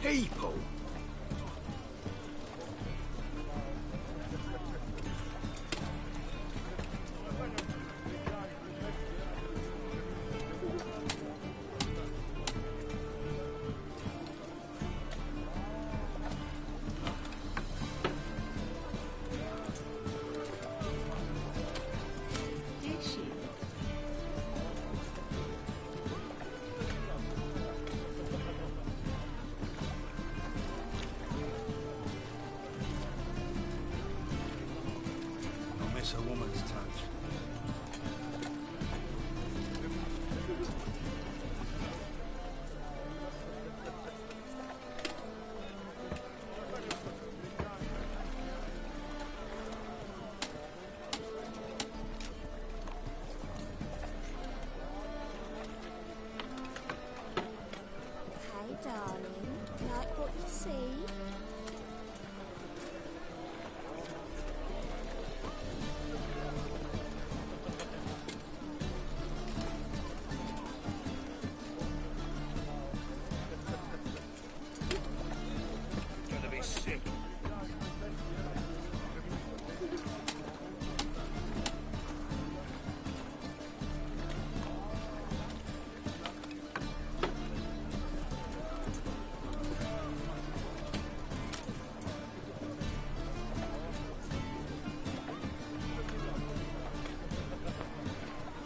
people. A woman's touch. Hey darling, like what you see?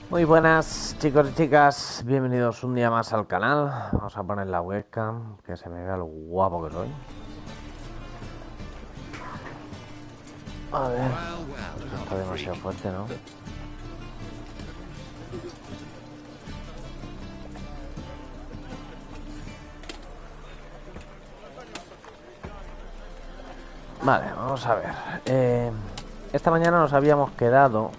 Muy buenas chicos y chicas, bienvenidos un día más al canal. Vamos a poner la webcam, que se me vea lo guapo que soy. A ver, está demasiado fuerte, ¿no? Vale, vamos a ver. Esta mañana nos habíamos quedado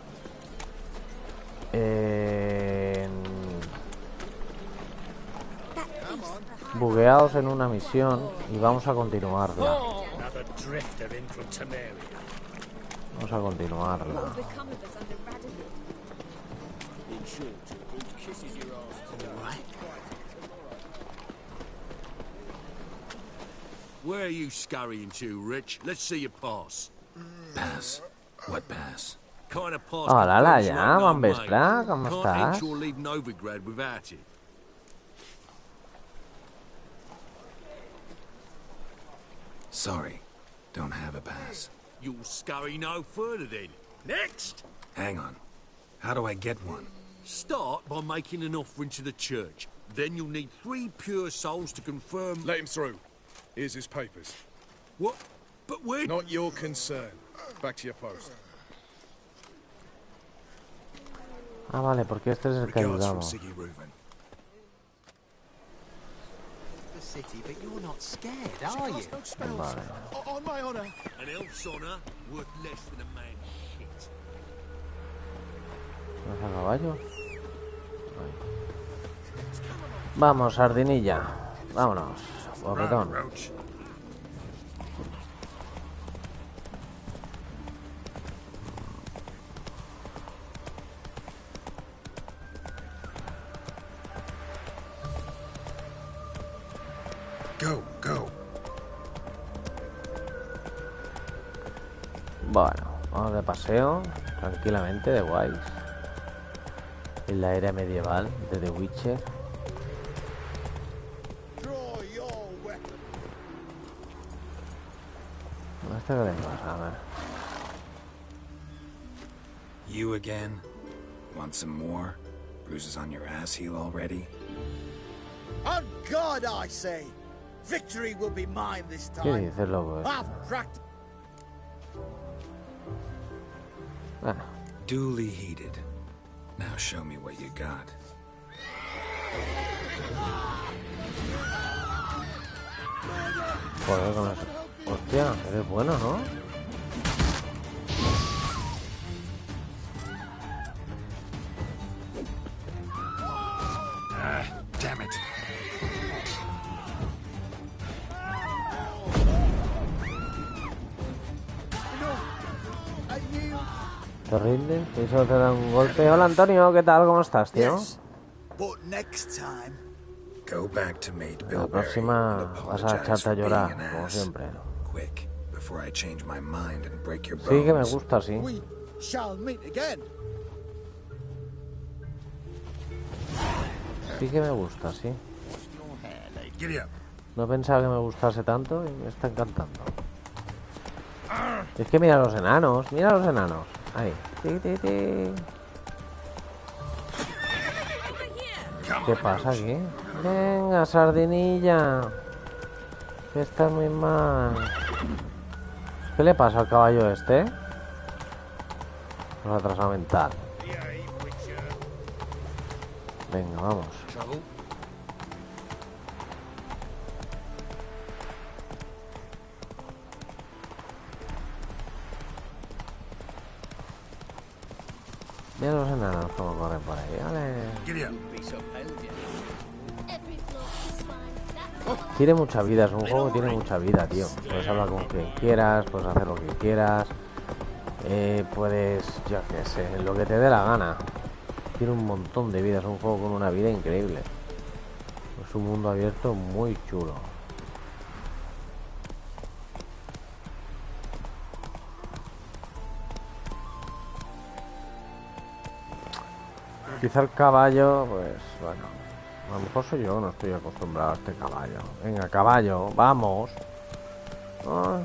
bugueados en una misión y vamos a continuarla. Vamos a continuarla. Where are you scurrying to, Rich? Let's see your pass. Pass? What pass? Kind of pass. Hola, Laia, bon vespre, com Can't estàs? enter or leave Novigrad without it. Sorry, don't have a pass. You'll scurry no further then. Next! Hang on. How do I get one? Start by making an offering to the church. Then you'll need 3 pure souls to confirm... Let him through. Here's his papers. What? But where... Not your concern. Back to your post. Ah, vale, porque este es el que Regards from ayudamos. Siggy Reuven. The city, but you're not scared, are you? Vale. On my honor. An elf's honour worth less than a man's shit. ¿Vamos a caballo? Ahí. Vamos, sardinilla. Vámonos. Bofetón. Go, go. Bueno, vamos de paseo, tranquilamente, de guays. En la era medieval de The Witcher. ¿Este qué le pasa? A ver. You again? Want some more? Bruises on your ass heel already? On God, I say! Victory will be mine this ¿Qué time. dices, loco? I've cracked. Bueno, Duly heated. Now show me what you got. joder con eso. Hostia, eres bueno, ¿no? Damn it. ¿Te rindes? ¿Y solo te da un golpe? Hola, Antonio, ¿qué tal? ¿Cómo estás, tío? Yes, but next time, Go back to Maid La Bilberry próxima and vas a apologize echarte for a being llorar, an como ass. siempre. Quick, before I change my mind and break your bones. Sí que me gusta, sí. We shall meet again. Sí que me gusta, sí. Giddy up. No pensaba que me gustase tanto y me está encantando. Es que mira los enanos, mira los enanos. Ahí. Ti, ti, ti. ¿Qué pasa aquí? Venga, sardinilla. Que está muy mal. ¿Qué le pasa al caballo este? Un atrasado mental. Venga, vamos. Mira los enanos como corren por ahí, vale. Giddy up. Every block is fine. That's all. Tiene mucha vida, es un juego que tiene mucha vida, tío. Puedes hablar con quien quieras, puedes hacer lo que quieras. Puedes, yo qué sé, lo que te dé la gana. Tiene un montón de vida, es un juego con una vida increíble. Es un mundo abierto muy chulo. Quizá el caballo, pues bueno, a lo mejor soy yo, no estoy acostumbrado a este caballo. Venga, caballo, vamos. Ah.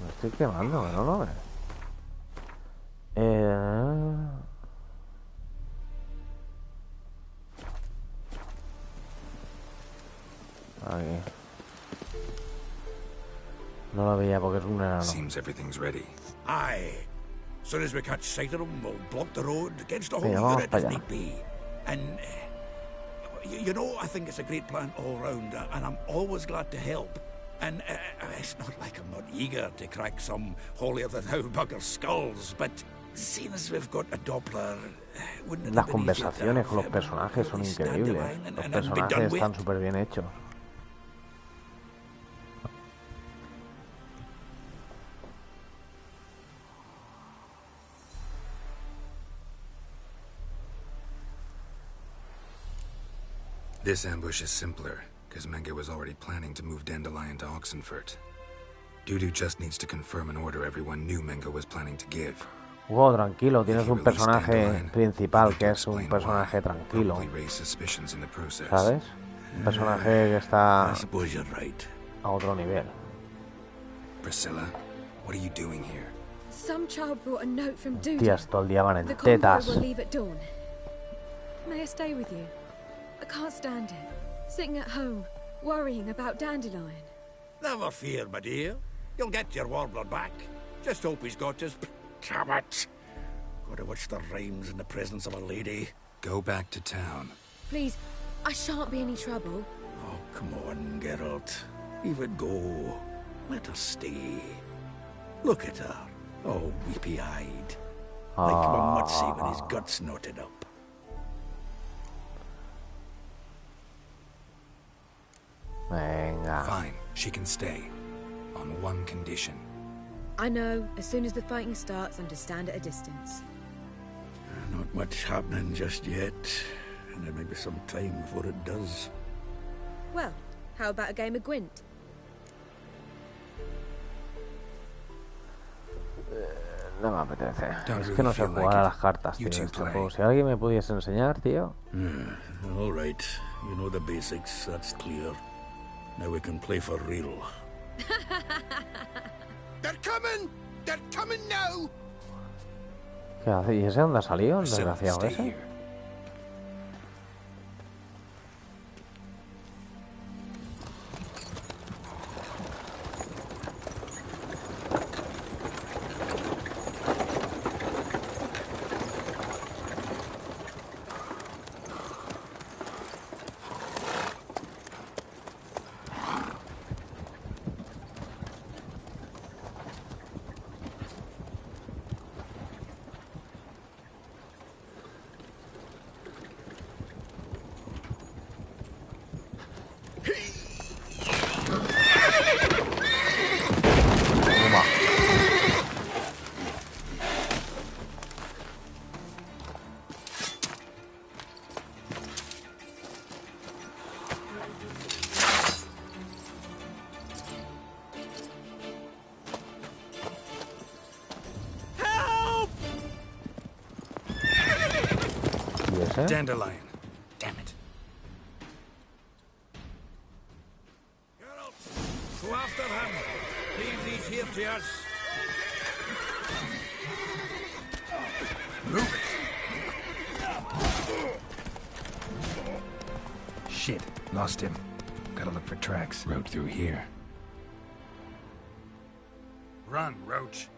Me estoy quemando, ¿no lo ves? Aquí. No lo veía porque es un enano. Seems everything's ready. Aye. Soon as we catch sight of them, we'll block the road against the whole Venga, vamos unit para if allá. need be. And, you know, I think it's a great plan all round, and I'm always glad to help. And it's not like I'm not eager to crack some holier-than-thou bugger skulls, but seeing as we've got a Doppler, wouldn't it Las have been easier to conversaciones con los have, personajes son really stand increíbles. alone and Los be done personajes with? están súper bien hechos. This ambush is simpler, because Menge was already planning to move Dandelion to Oxenfurt. Dudu just needs to confirm an order everyone knew Menge was planning to give. Juego tranquilo, tienes un personaje principal que es un personaje tranquilo, ¿sabes? Un personaje que está I suppose you're right. a otro nivel. Priscilla, what are you doing here? Some child brought a note from Dudu. Tías, todo el día van The en convoy tetas. will leave at dawn. May I stay with you? I can't stand it. Sitting at home, worrying about Dandelion. Never fear, my dear. You'll get your warbler back. Just hope he's got his... Damn it! Gotta watch the rhymes in the presence of a lady. Go back to town. Please, I shan't be any trouble. Oh, come on, Geralt. Leave it go. Let her stay. Look at her. Oh, weepy-eyed. Like my Mutsy with his guts knotted up. Venga. Fine, she can stay. On one condition. I know, as soon as the fighting starts, I'm to stand at a distance. Not much happening just yet. And there may be some time before it does. Well, how about a game of Gwent? No me apetece. Don't Es que no sé really feel jugar like a it. las cartas, You tío. two Este play. juego. Si alguien me pudiese enseñar, tío. All right. You know the basics. That's clear. Now we can play for real. They're coming! They're coming now! ¿Qué hace? ¿Y ese dónde ha salido, el Priscilla, desgraciado stay ese? here. ¿eh? Dandelion. Damn it. Go after him. Leave these here to us. Move it. Shit. Lost him. Gotta look for tracks. Road through here. Run, Roach.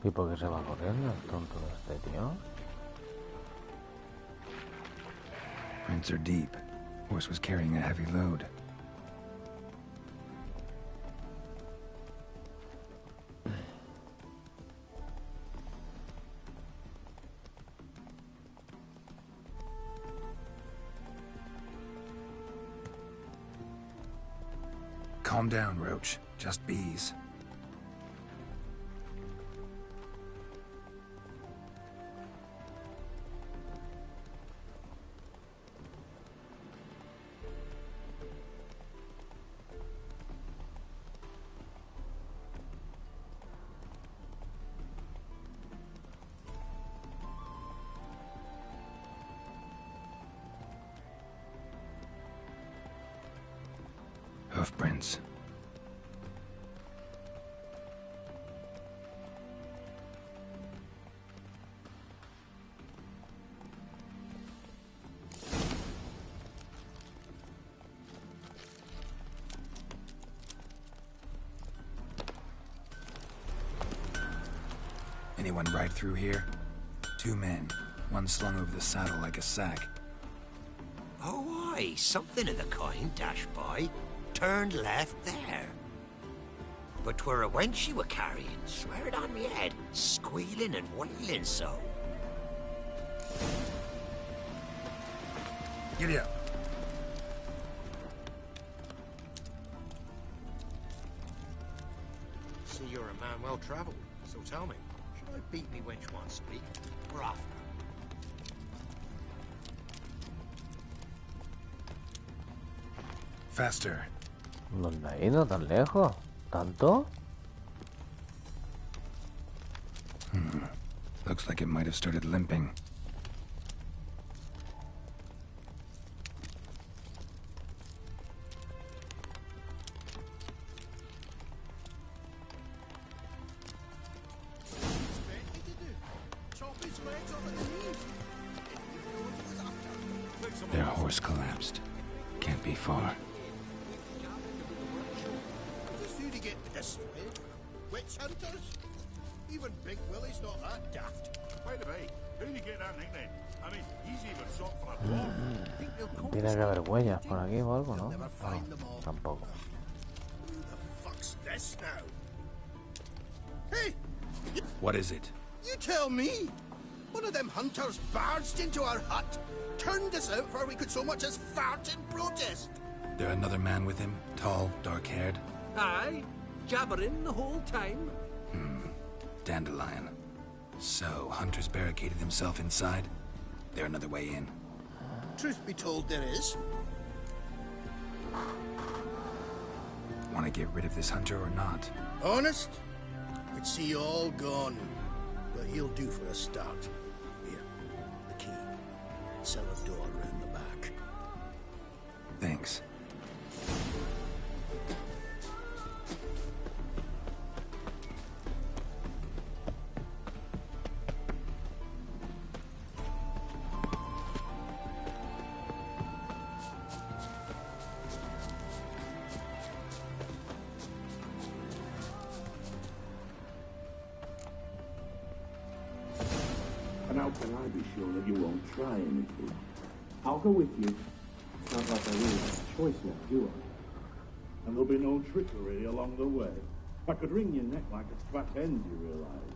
¿Y por qué se va corriendo el tonto de este tío? Prints are deep. Horse was carrying a heavy load. Calm down, Roach. Just bees. Hoofprints. Anyone ride through here? 2 men. One slung over the saddle like a sack. Oh, aye, something of the kind dashed by. Turned left there. But 'twere a wench she were carrying, swear it on me head, squealing and wailing so. Giddy up. See, you're a man well travelled, so tell me, should I beat me wench once a week, or often? Faster. ¿Dónde ha ido tan lejos? ¿Tanto? Looks like it might have started limping. Their horse collapsed. Can't be far. Just who to get this way? Witch hunters? Even Big Willie's not that daft. By the way, how do you get that nickname? I mean, he's even shot for a dog. Tiene que haber huellas por aquí o algo, ¿no? No, tampoco. Who the fuck's this now? Hey! What is it? You tell me! One of them hunters barged into our hut, turned us out before we could so much as fart in protest. There another man with him? Tall, dark-haired? Aye, jabbering the whole time. Dandelion. So, Hunter's barricaded himself inside? There another way in? Truth be told, there is. Want to get rid of this Hunter or not? Honest? We'd see you all gone. But he'll do for a start. Here, the key. Cellar door round the back. Thanks. And how can I be sure that you won't try anything? I'll go with you. It's not like I really have a choice now, do I? And there'll be no trickery along the way. I could wring your neck like a fat hen, you realize?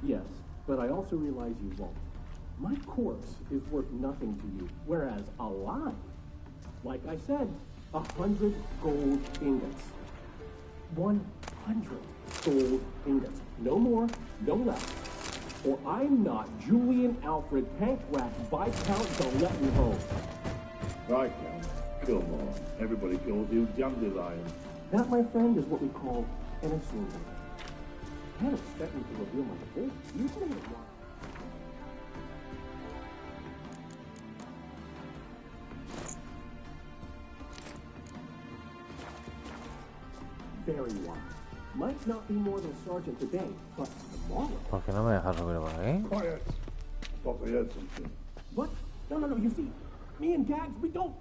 Yes, but I also realize you won't. My corpse is worth nothing to you, whereas alive, like I said, 100 gold ingots. 100. gold ingots. No more, no less. Or I'm not Julian Alfred Pancras Viscount Galeton Home. Right, Count. Kill more. Everybody kills you, dandelion. That, my friend, is what we call an assuming. Can't expect me to reveal my full future at once. Very wise. Might not be more than sergeant today, but tomorrow. ¿Por qué no me dejas subir por aquí? Quiet. Thought I heard something. What? No. You see, me and Gags, we don't.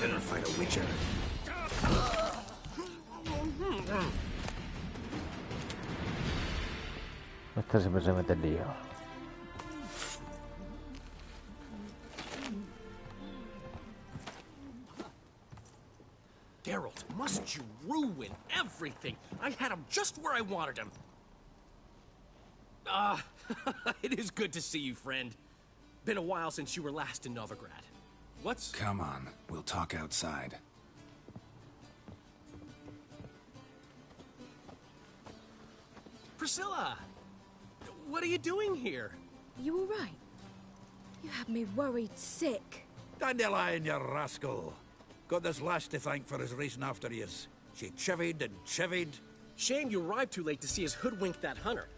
Better fight a witcher. Este siempre se mete en lío. Geralt, must you ruin everything? I had him just where I wanted him. It is good to see you, friend. Been a while since you were last in Novigrad. What's... Come on, we'll talk outside. Priscilla! What are you doing here? You all right? You had me worried sick. Dandelion, you rascal. Got this lass to thank for his racing after yous. She chivied and chivied. Shame you arrived too late to see us hoodwink that hunter.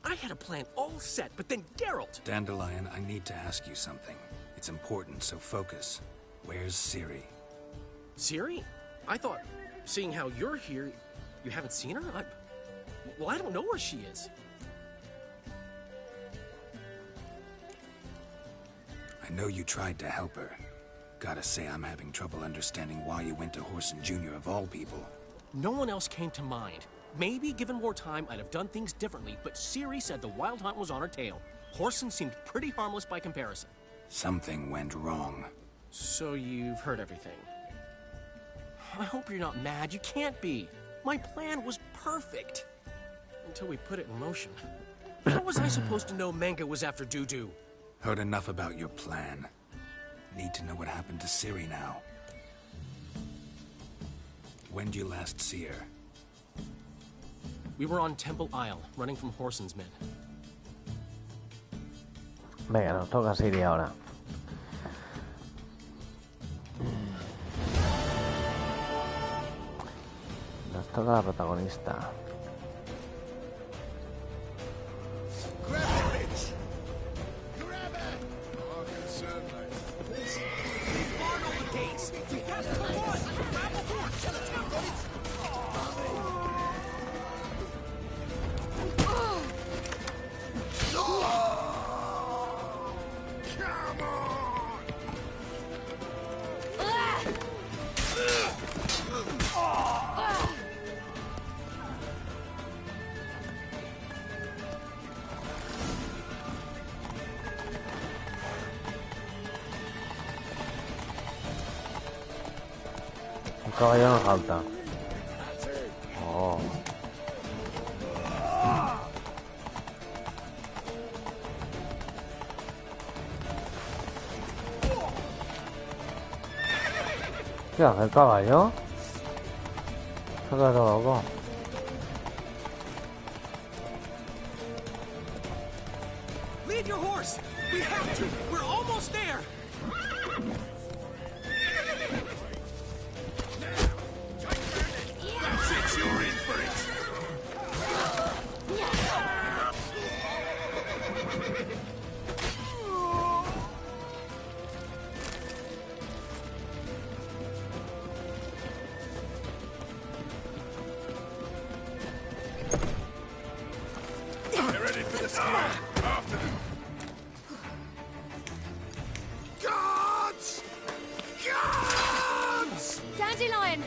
I had a plan all set, but then Geralt... Dandelion, I need to ask you something. It's important, so focus. Where's Ciri? Ciri? I thought, seeing how you're here, you haven't seen her? Well, I don't know where she is. I know you tried to help her. Gotta say, I'm having trouble understanding why you went to Whoreson Jr. of all people. No one else came to mind. Maybe, given more time, I'd have done things differently, but Ciri said the Wild Hunt was on her tail. Whoreson seemed pretty harmless by comparison. Something went wrong. So you've heard everything. I hope you're not mad. You can't be. My plan was perfect. Until we put it in motion. How was I supposed to know Manga was after Dudu? Heard enough about your plan. Need to know what happened to Ciri now. When'd you last see her? We were on Temple Isle, running from Whoreson's men. Venga, nos toca Ciri ahora. Nos toca la protagonista. Un caballo nos falta. Oh. ¿Qué hace el caballo? Se queda todo loco. Lead your horse! We have to! We're almost there! That's it, you're in for it! They're ready for the ski. After them. Guards! Guards! Dandelion!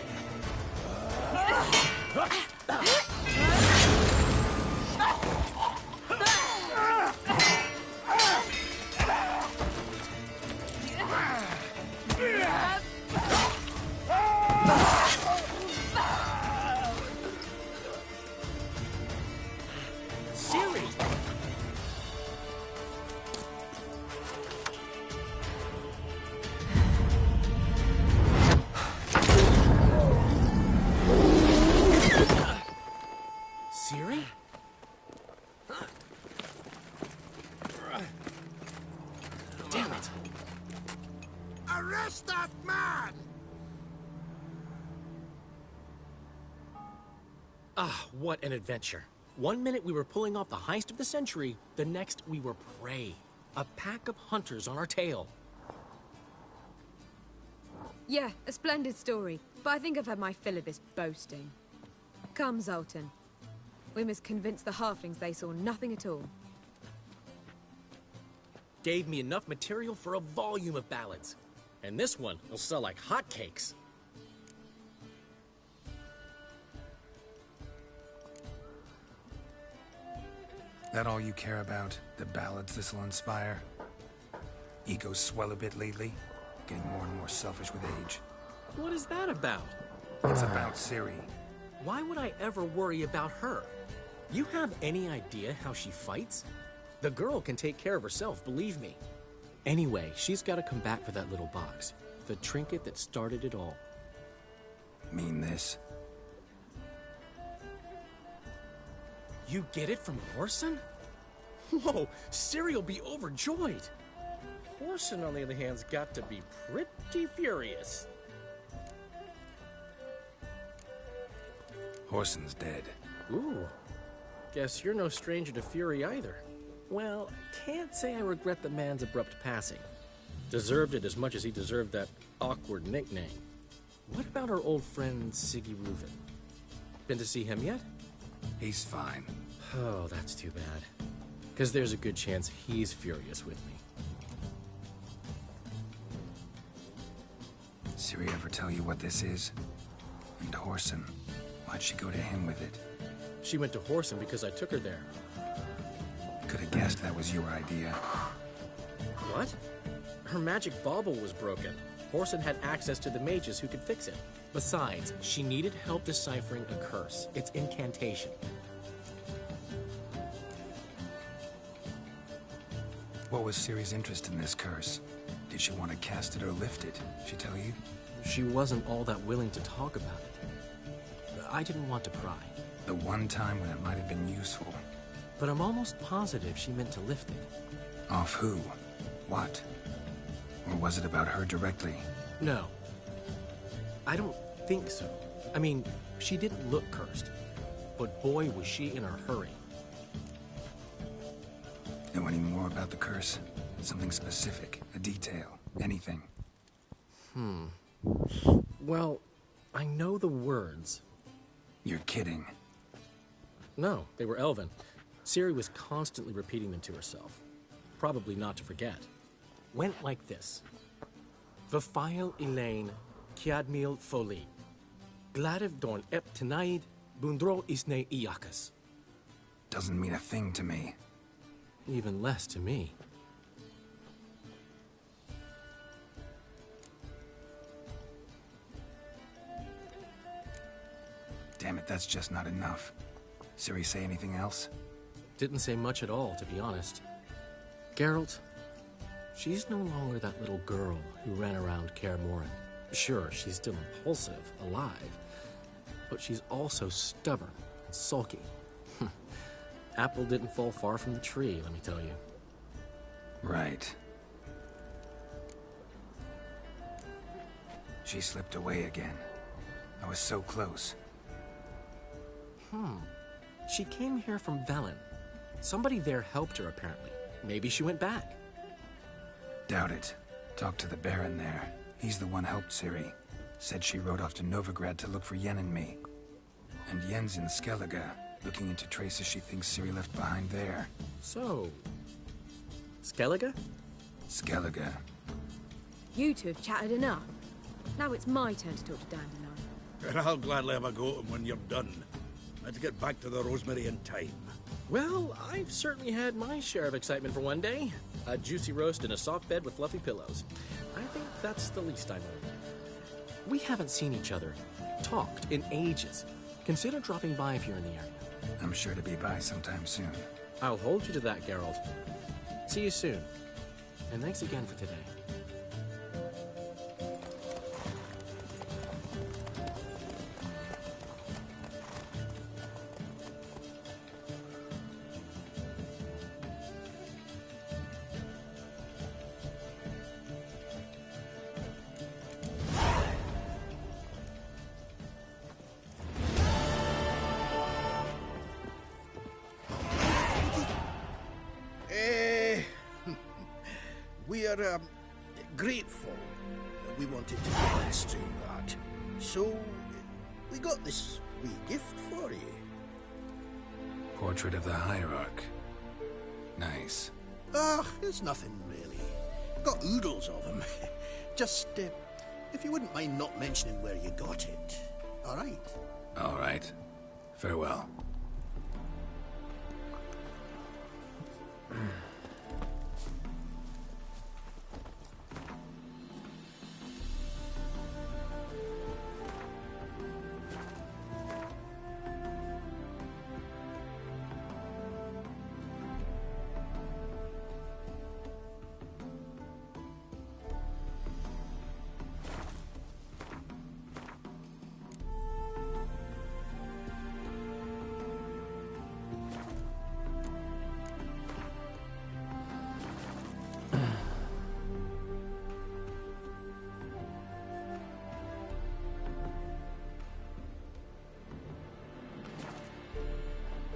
Ah, what an adventure. One minute we were pulling off the heist of the century, the next we were prey. A pack of hunters on our tail. Yeah, a splendid story, but I think I've had my fill of this boasting. Come, Zoltan. We must convince the halflings they saw nothing at all. Gave me enough material for a volume of ballads. And this one will sell like hotcakes. That all you care about? The ballads this'll inspire? Egos swell a bit lately? Getting more and more selfish with age. What is that about? It's about Ciri. Why would I ever worry about her? You have any idea how she fights? The girl can take care of herself, believe me. Anyway, she's got to come back for that little box. The trinket that started it all. Mean this? You get it from Horson? Whoa, Ciri will be overjoyed. Horson, on the other hand's got to be pretty furious. Horson's dead. Ooh, guess you're no stranger to fury either. Well, can't say I regret the man's abrupt passing. Deserved it as much as he deserved that awkward nickname. What about our old friend Siggy Reuven? Been to see him yet? He's fine. Oh, that's too bad. Because there's a good chance he's furious with me. Ciri ever tell you what this is? And Horson, why'd she go to him with it? She went to Horson because I took her there. Could have guessed that was your idea. What? Her magic bauble was broken. Horson had access to the mages who could fix it. Besides, she needed help deciphering a curse. It's incantation. What was Ciri's interest in this curse? Did she want to cast it or lift it? She tell you? She wasn't all that willing to talk about it. I didn't want to pry. The one time when it might have been useful. But I'm almost positive she meant to lift it. Off who? What? Or was it about her directly? No. I don't think so. I mean, she didn't look cursed. But boy, was she in a hurry. Know any more about the curse? Something specific, a detail, anything? Well, I know the words. You're kidding. No, they were Elven. Ciri was constantly repeating them to herself. Probably not to forget. Went like this. Vafile Elaine, Kiadmil Foli. Gladev Dorn Ep Tenaid, Bundro Isne Iakas. Doesn't mean a thing to me. Even less to me. Damn it, that's just not enough. Ciri say anything else? Didn't say much at all, to be honest. Geralt, she's no longer that little girl who ran around Kaer Morhen. Sure, she's still impulsive, alive, but she's also stubborn and sulky. Apple didn't fall far from the tree, let me tell you. Right. She slipped away again. I was so close. She came here from Velen. Somebody there helped her, apparently. Maybe she went back. Doubt it. Talked to the Baron there. He's the one helped Ciri. Said she rode off to Novigrad to look for Yen and me. And Yen's in Skellige, looking into traces she thinks Ciri left behind there. So... Skellige? Skellige. You two have chatted enough. Now it's my turn to talk to Dandelion. And I'll gladly have a go at him when you're done. Let's get back to the Rosemary in time. Well, I've certainly had my share of excitement for one day. A juicy roast in a soft bed with fluffy pillows. I think that's the least I know. We haven't seen each other, talked in ages. Consider dropping by if you're in the area. I'm sure to be by sometime soon. I'll hold you to that, Geralt. See you soon. And thanks again for today. we're grateful that we wanted to demonstrate that. So, we got this wee gift for you. Portrait of the Hierarch. Nice. Ah, it's nothing really. Got oodles of them. Just, if you wouldn't mind not mentioning where you got it. All right? All right. Farewell.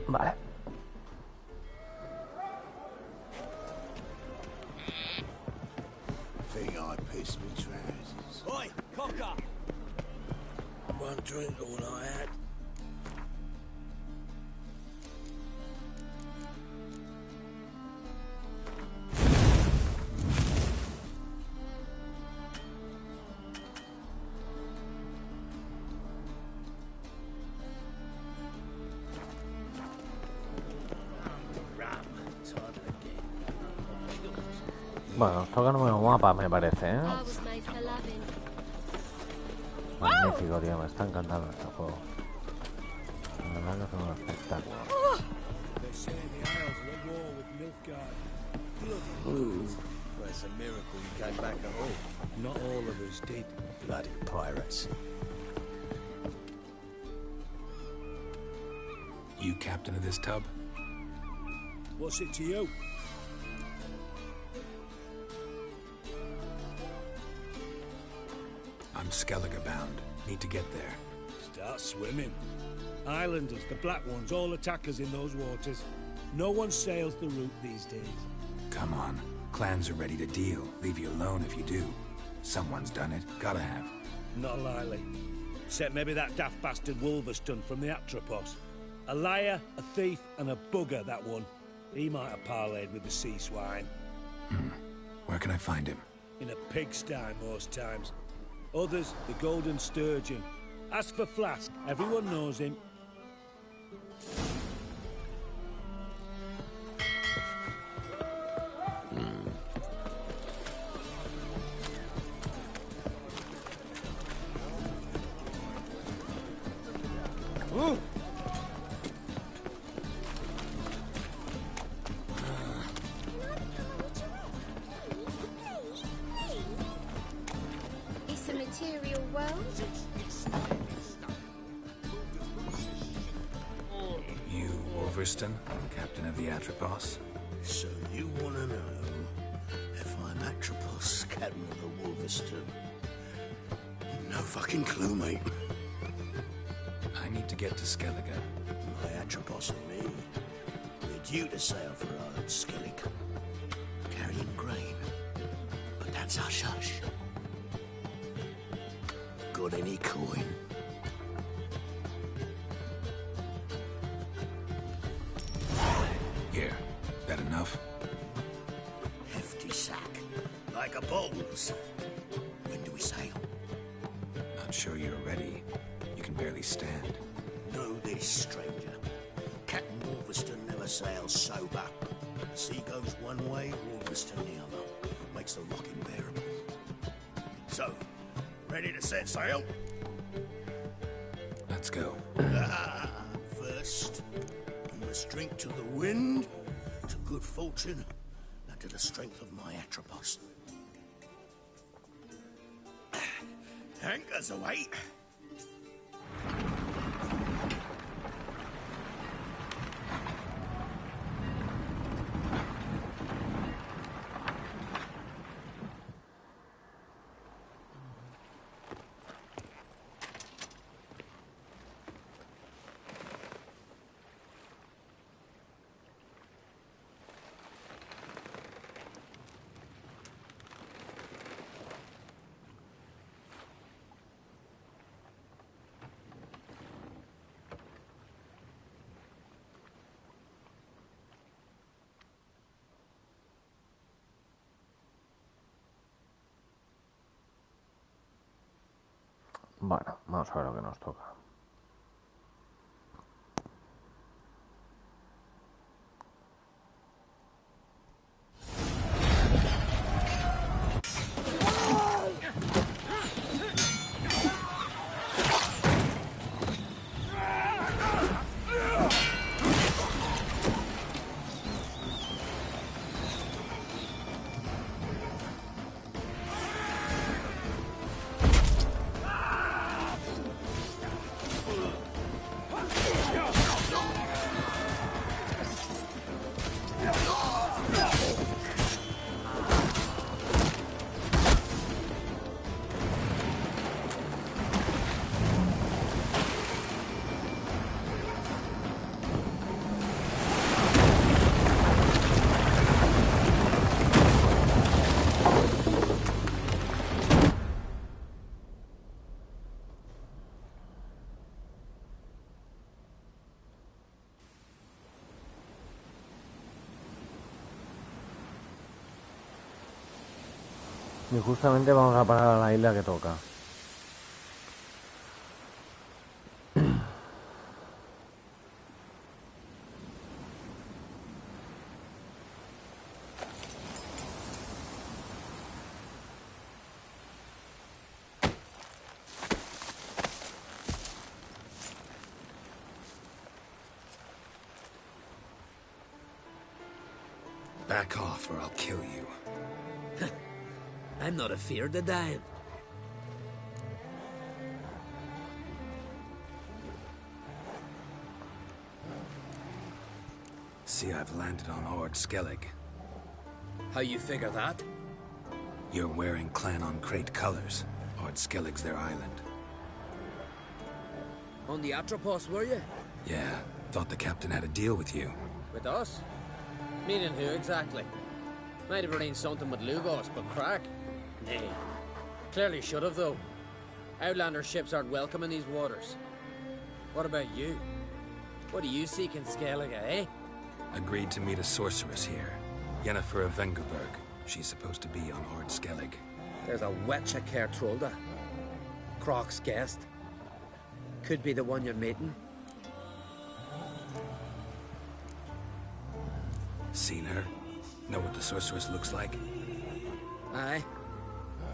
Vale. Think I pissed me trousers. Oi, cocker! One drink all I had. Bueno, nos tocan nuevos mapas, me parece, ¿eh? Magnífico, tío, me está encantando este juego. La verdad que es un espectáculo. Well, it's a miracle you came back at all. Not all of us did. Bloody pirates. You captain of this tub? What's it to you? I'm Skellige bound. Need to get there. Start swimming. Islanders, the black ones, all attackers in those waters. No one sails the route these days. Come on. Clans are ready to deal. Leave you alone if you do. Someone's done it. Gotta have. Not likely. Except maybe that daft bastard Wolverston from the Atropos. A liar, a thief, and a bugger, that one. He might have parlayed with the sea swine. Where can I find him? In a pigsty most times. Others, the Golden Sturgeon. Ask for Flask. Everyone knows him. It's a material world. You, Wolverston, captain of the Atropos? So you want to know if I'm Atropos, captain of the Wolverston? No fucking clue, mate. I need to get to Skellige. My Atropos and me, we're due to sail for our own Skellig, carrying grain. But that's hush-hush. Got any coin? Here. That enough? Hefty sack, like a bull's. When do we sail? Not sure you're ready. You can barely stand. Know this, stranger. Captain Wolverston never sails sober. The sea goes one way, Wolverston the other. Makes the rock unbearable. So, ready to set sail? Let's go. First, we must drink to the wind, to good fortune, and to the strength of my Atropos. Anchors away. Bueno, vamos a ver lo que nos toca. Y justamente vamos a parar a la isla que toca. Back off or I'll kill you. I'm not afeard of dying. See, I've landed on Ord Skellig. How you figure that? You're wearing Clan on Crate colors. Ord Skellig's their island. On the Atropos, were you? Yeah, thought the captain had a deal with you. With us? Meaning who exactly? Might have arranged something with Lugos, but crack? Nay. Clearly should have, though. Outlander ships aren't welcome in these waters. What about you? What do you seek in Skellige, eh? Agreed to meet a sorceress here. Yennefer of Vengerberg. She's supposed to be on Ord Skellig. There's a wetcha Kertrolda. Croc's guest. Could be the one you're meeting. Seen her? Know what the sorceress looks like? Aye.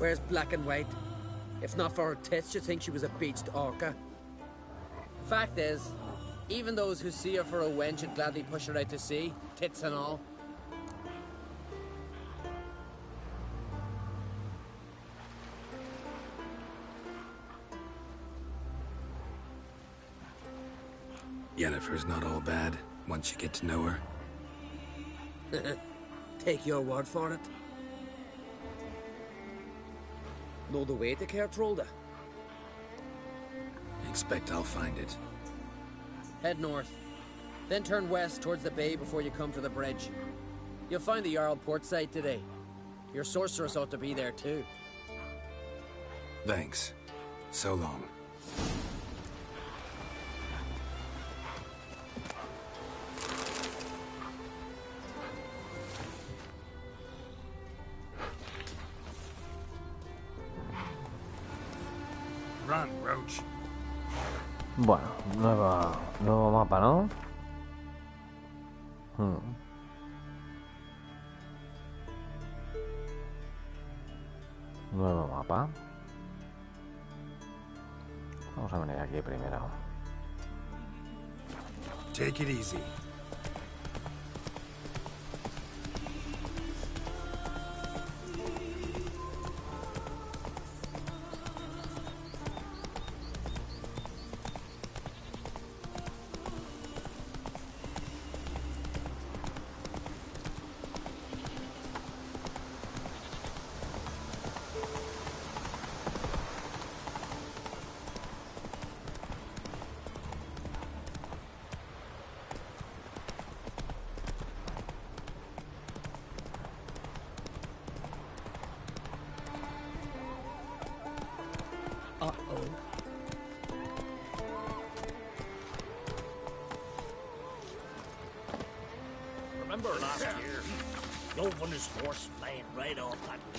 Wears black and white. If not for her tits, you'd think she was a beached orca. Fact is, even those who see her for a wench would gladly push her out to sea, tits and all. Yennefer's not all bad, once you get to know her. Take your word for it. Know the way to Kertrolda? Expect I'll find it. Head north. Then turn west towards the bay before you come to the bridge. You'll find the Jarl port site today. Your sorceress ought to be there too. Thanks. So long. Run, Roach. Bueno, nuevo mapa, ¿no? Nuevo mapa. Vamos a venir aquí primero. Take it easy.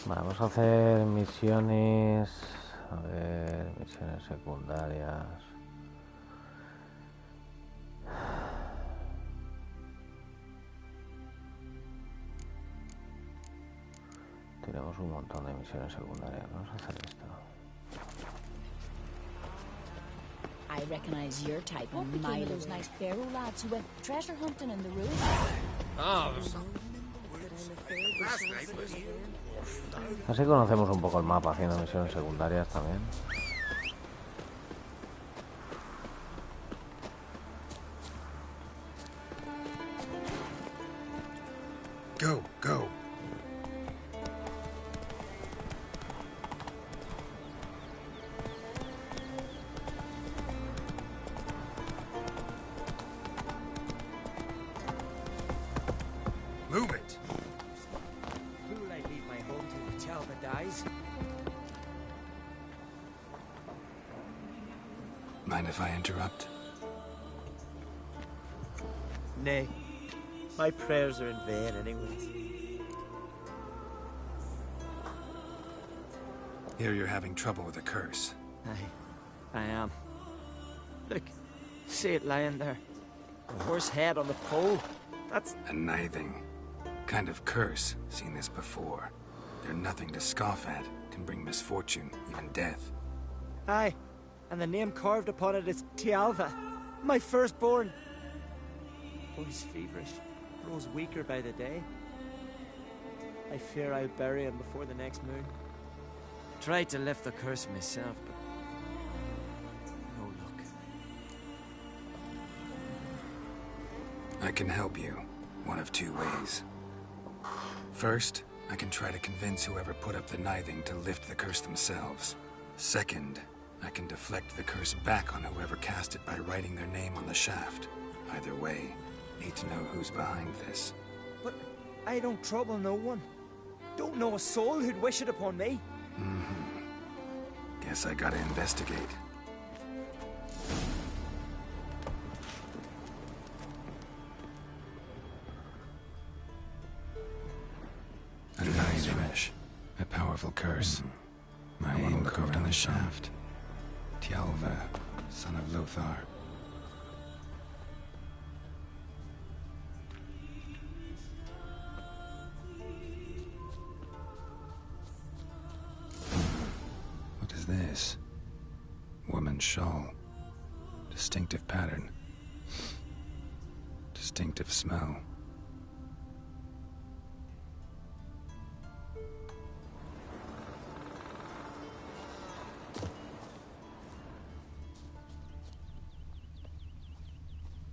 Vale, vamos a hacer misiones. A ver, misiones secundarias. Tenemos un montón de misiones secundarias. Vamos a hacer esto. I recognize your type and my of those nice Pharaoh lads who went treasure hunting in the ruins. Oh, Así conocemos un poco el mapa haciendo misiones secundarias también. Go, go. Move it. Who will I leave my home to if Chalva dies? Mind if I interrupt? Nay. My prayers are in vain anyways. Here you're having trouble with a curse. I am. Look, see it lying there. A horse head on the pole. That's a nithing. Kind of curse. Seen this before. They're nothing to scoff at. Can bring misfortune, even death. aye. And the name carved upon it is Tialva, my firstborn. Oh, he's feverish. Grows weaker by the day. I fear I'll bury him before the next moon. Tried to lift the curse myself, but no luck. I can help you. One of two ways. First, I can try to convince whoever put up the nithing to lift the curse themselves. Second, I can deflect the curse back on whoever cast it by writing their name on the shaft. Either way, need to know who's behind this. But I don't trouble no one. Don't know a soul who'd wish it upon me. Guess I gotta investigate. A nice fresh. A powerful curse. My name carved on the shaft. Tialva, son of Lothar. What is this? Woman's shawl. Distinctive pattern. Distinctive smell.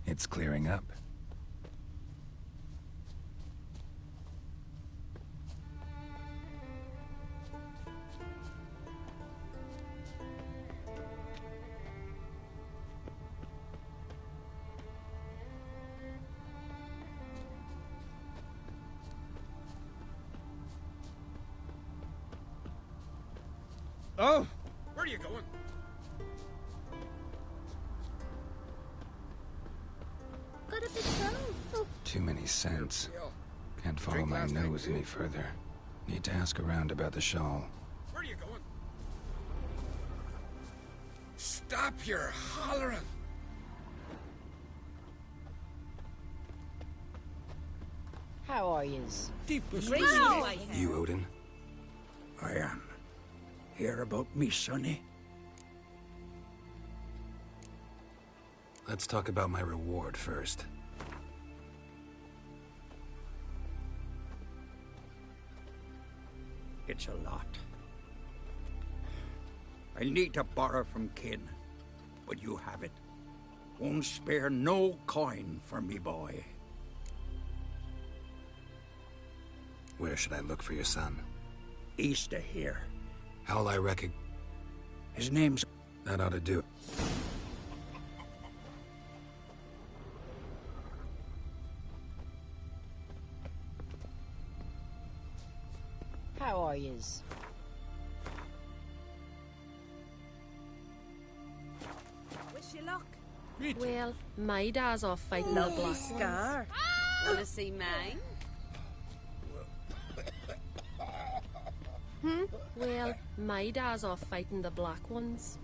It's clearing up. Oh, where are you going? Got a big toe. Too many scents. Can't follow my nose any further. Need to ask around about the shawl. Where are you going? Stop your hollering. How are yous? You, Odin? I am. Hear about me, sonny? Let's talk about my reward first. It's a lot. I need to borrow from kin, but you have it. Won't spare no coin for me boy. Where should I look for your son? East of here. How'll I recognize? His name's... That ought to do it. How are yous? Wish you luck. Well, my dad's off fighting the Black Scar. Wanna see mine? Well, my dad's off fighting the black ones.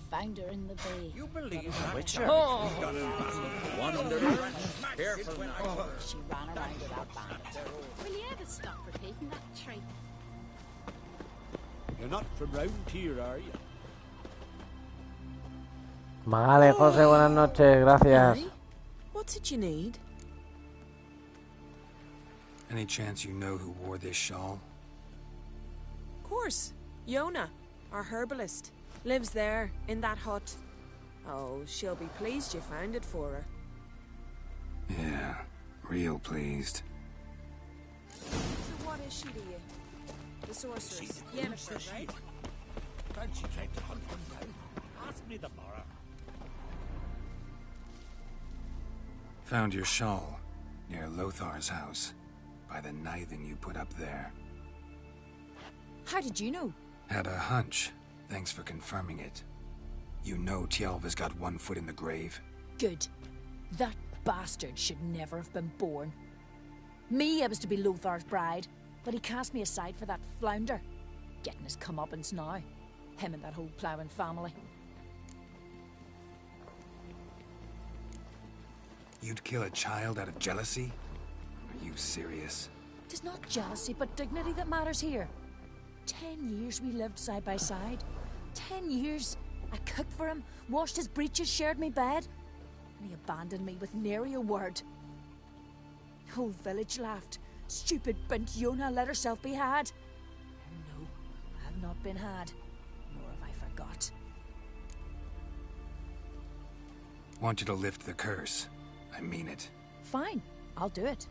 Found her in the bay. You believe that? Witcher. Oh. Wonder. Careful now. She ran around with that band. Will you ever stop repeating that trait? You're not from round here, are you? Magale, José, buenas noches, gracias. What did you need? Any chance you know who wore this shawl? Of course. Yona, our herbalist. Lives there, in that hut. Oh, she'll be pleased you found it for her. Yeah, real pleased. So what is she to you? The sorceress. Yennefer, right? Fancy trying to hunt them down. Ask me the borrow. Found your shawl near Lothar's house by the nithing you put up there. How did you know? Had a hunch. Thanks for confirming it. You know Tjalva's got one foot in the grave. Good. That bastard should never have been born. Me, I was to be Lothar's bride, but he cast me aside for that flounder. Getting his comeuppance now. Him and that whole ploughing family. You'd kill a child out of jealousy? Are you serious? It's not jealousy, but dignity that matters here. 10 years we lived side by side. 10 years. I cooked for him, washed his breeches, shared me bed. And he abandoned me with nary a word. The whole village laughed. Stupid bint Yona let herself be had. Oh no, I have not been had. Nor have I forgot. Want you to lift the curse. I mean it. Fine, I'll do it.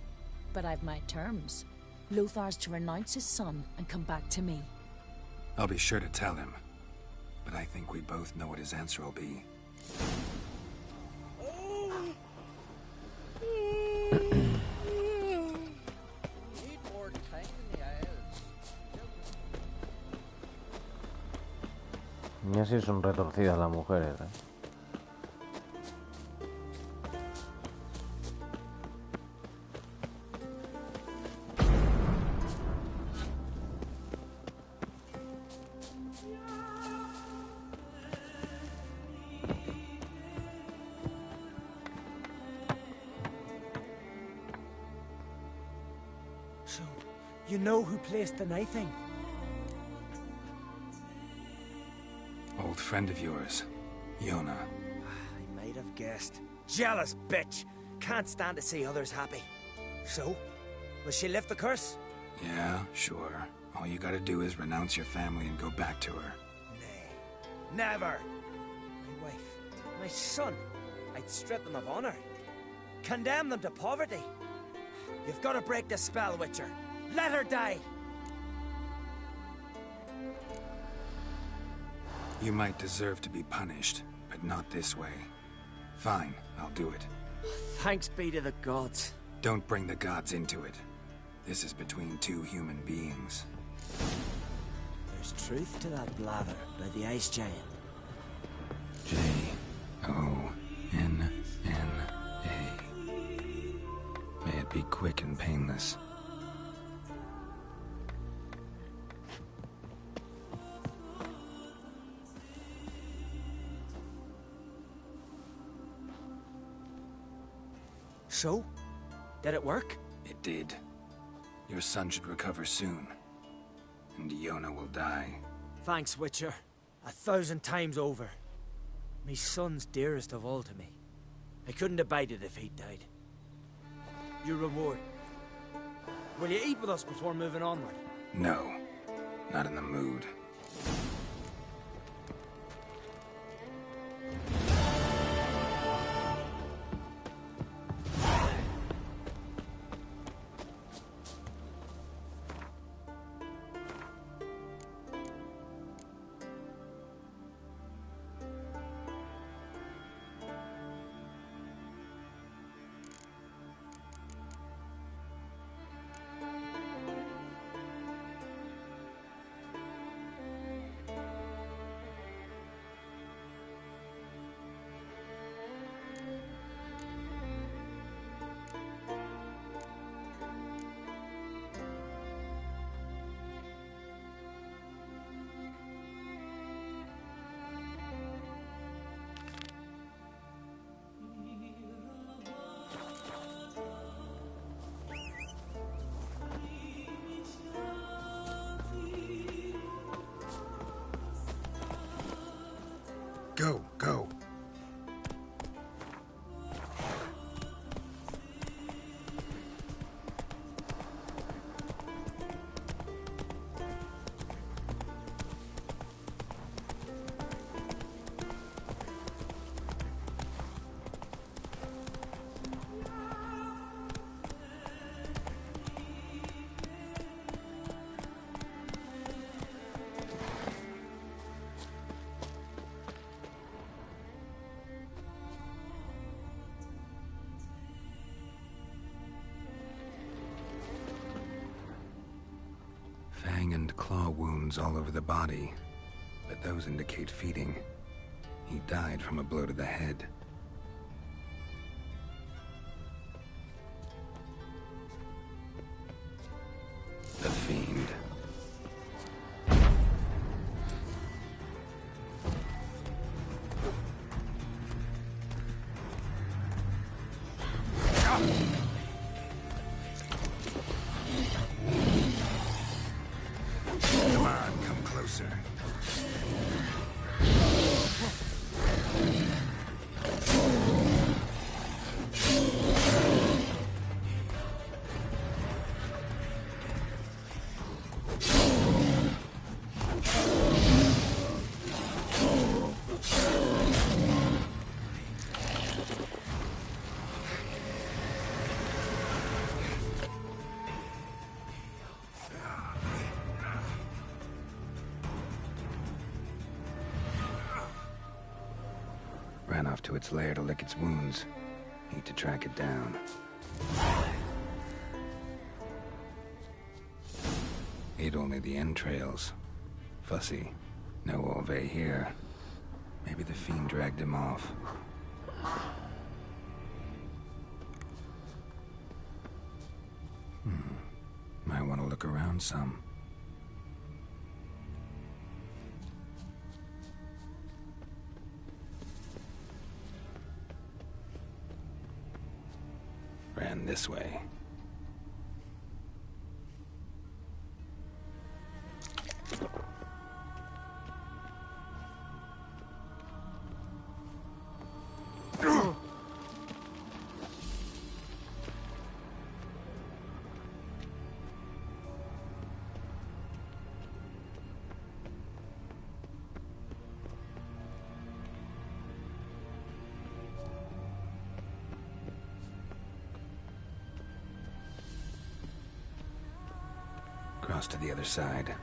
But I've my terms. Lothar's to renounce his son and come back to me. I'll be sure to tell him. But I think we both know what his answer will be. Mira si son retorcidas las mujeres, ¿eh? So, you know who placed the knifing? Old friend of yours, Yona. I might have guessed. Jealous bitch! Can't stand to see others happy. So, will she lift the curse? Yeah, sure. All you gotta do is renounce your family and go back to her. Nay, never! My wife, my son, I'd strip them of honor. Condemn them to poverty. You've got to break the spell, Witcher. Let her die! You might deserve to be punished, but not this way. Fine, I'll do it. Thanks be to the gods. Don't bring the gods into it. This is between two human beings. There's truth to that blather by the Ice Giant. J-O-N-N-A. May it be quick and painless. So? Did it work? It did. Your son should recover soon. And Yona will die. Thanks, Witcher. 1,000 times over. Me son's dearest of all to me. I couldn't abide it if he died. Your reward. Will you eat with us before moving onward? No. Not in the mood. Go, go. Fang and claw wounds all over the body, but those indicate feeding. He died from a blow to the head. The fiend. Come on, come closer. Ran off to its lair to lick its wounds. Need to track it down. Ate only the entrails. Fussy. No Olve here. Maybe the fiend dragged him off. Might want to look around some. Ran this way. Cross to the other side.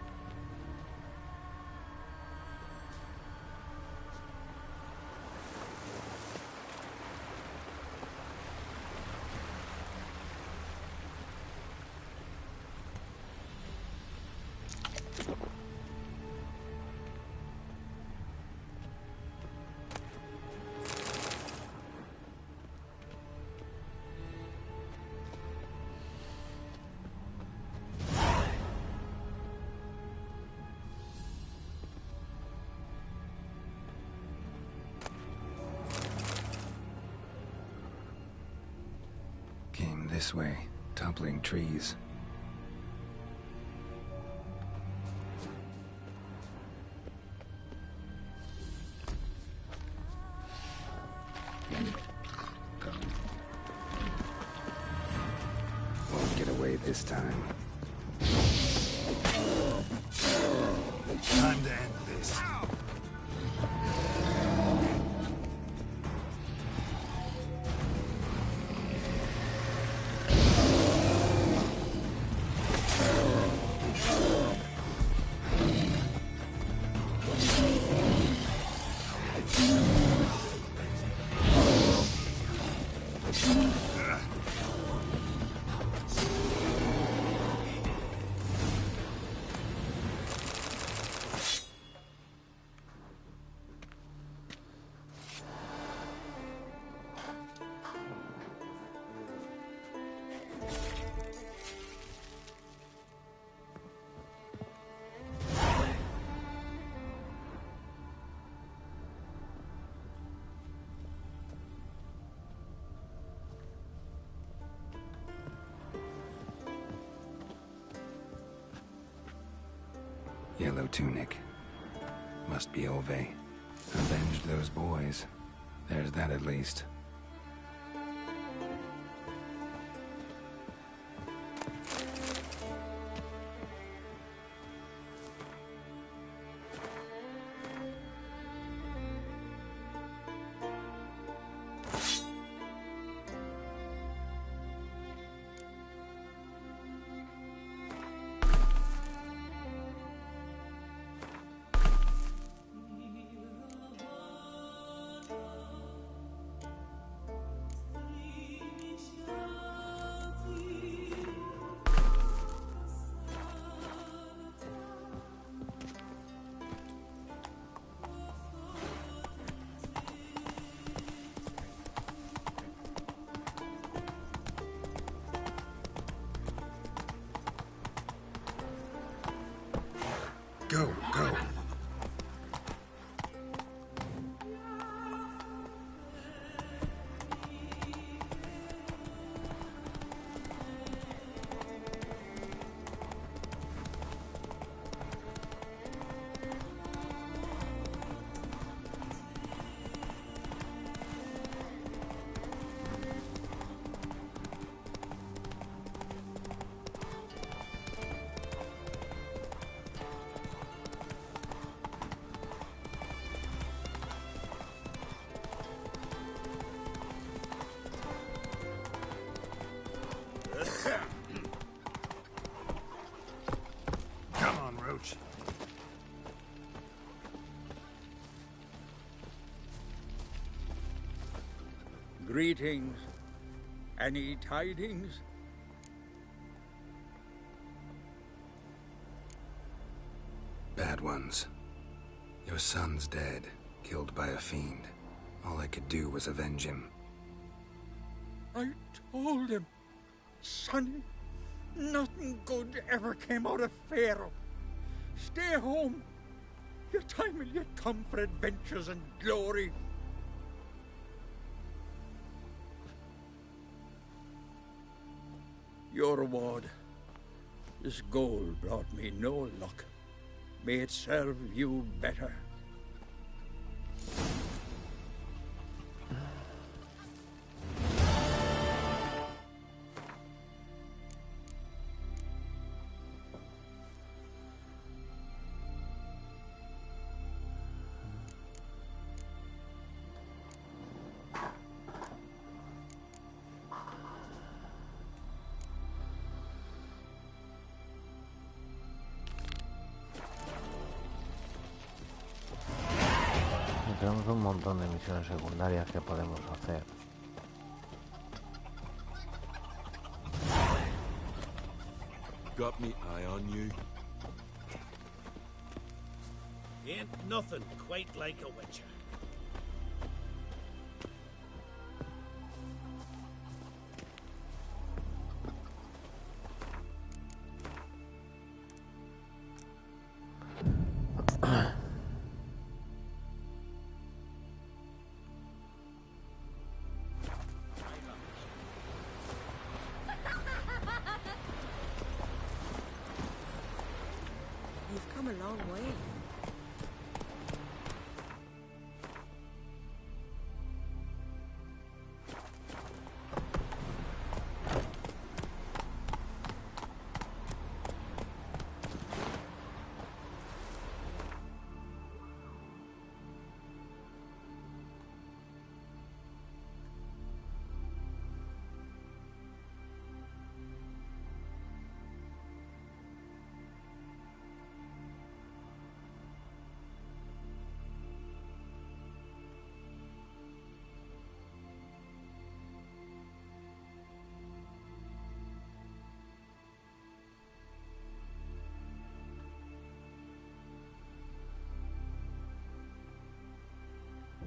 Came this way, toppling trees. Won't get away this time. Time to end this. Yellow tunic. Must be Olve. Avenged those boys. There's that at least. Go, go. Come on, Roach. Greetings. Any tidings? Bad ones. Your son's dead, killed by a fiend. All I could do was avenge him. I told him, Sonny, nothing good ever came out of Pharaoh. Stay home. Your time will yet come for adventures and glory. Your reward. This gold brought me no luck. May it serve you better. Tenemos un montón de misiones secundarias que podemos hacer. Got me eye on you. Ain't nothing quite like a witcher. You've come a long way.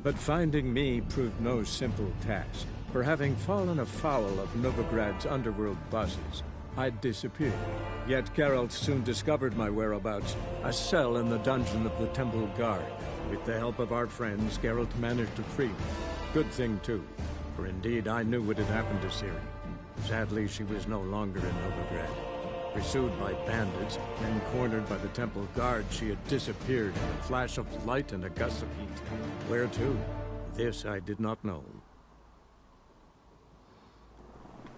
But finding me proved no simple task. For having fallen afoul of Novigrad's underworld bosses, I'd disappeared. Yet Geralt soon discovered my whereabouts, a cell in the dungeon of the Temple Guard. With the help of our friends, Geralt managed to free me. Good thing, too, for indeed I knew what had happened to Ciri. Sadly, she was no longer in Novigrad. Pursued by bandits, then cornered by the temple guard, she had disappeared in a flash of light and a gust of heat. Where to? This I did not know.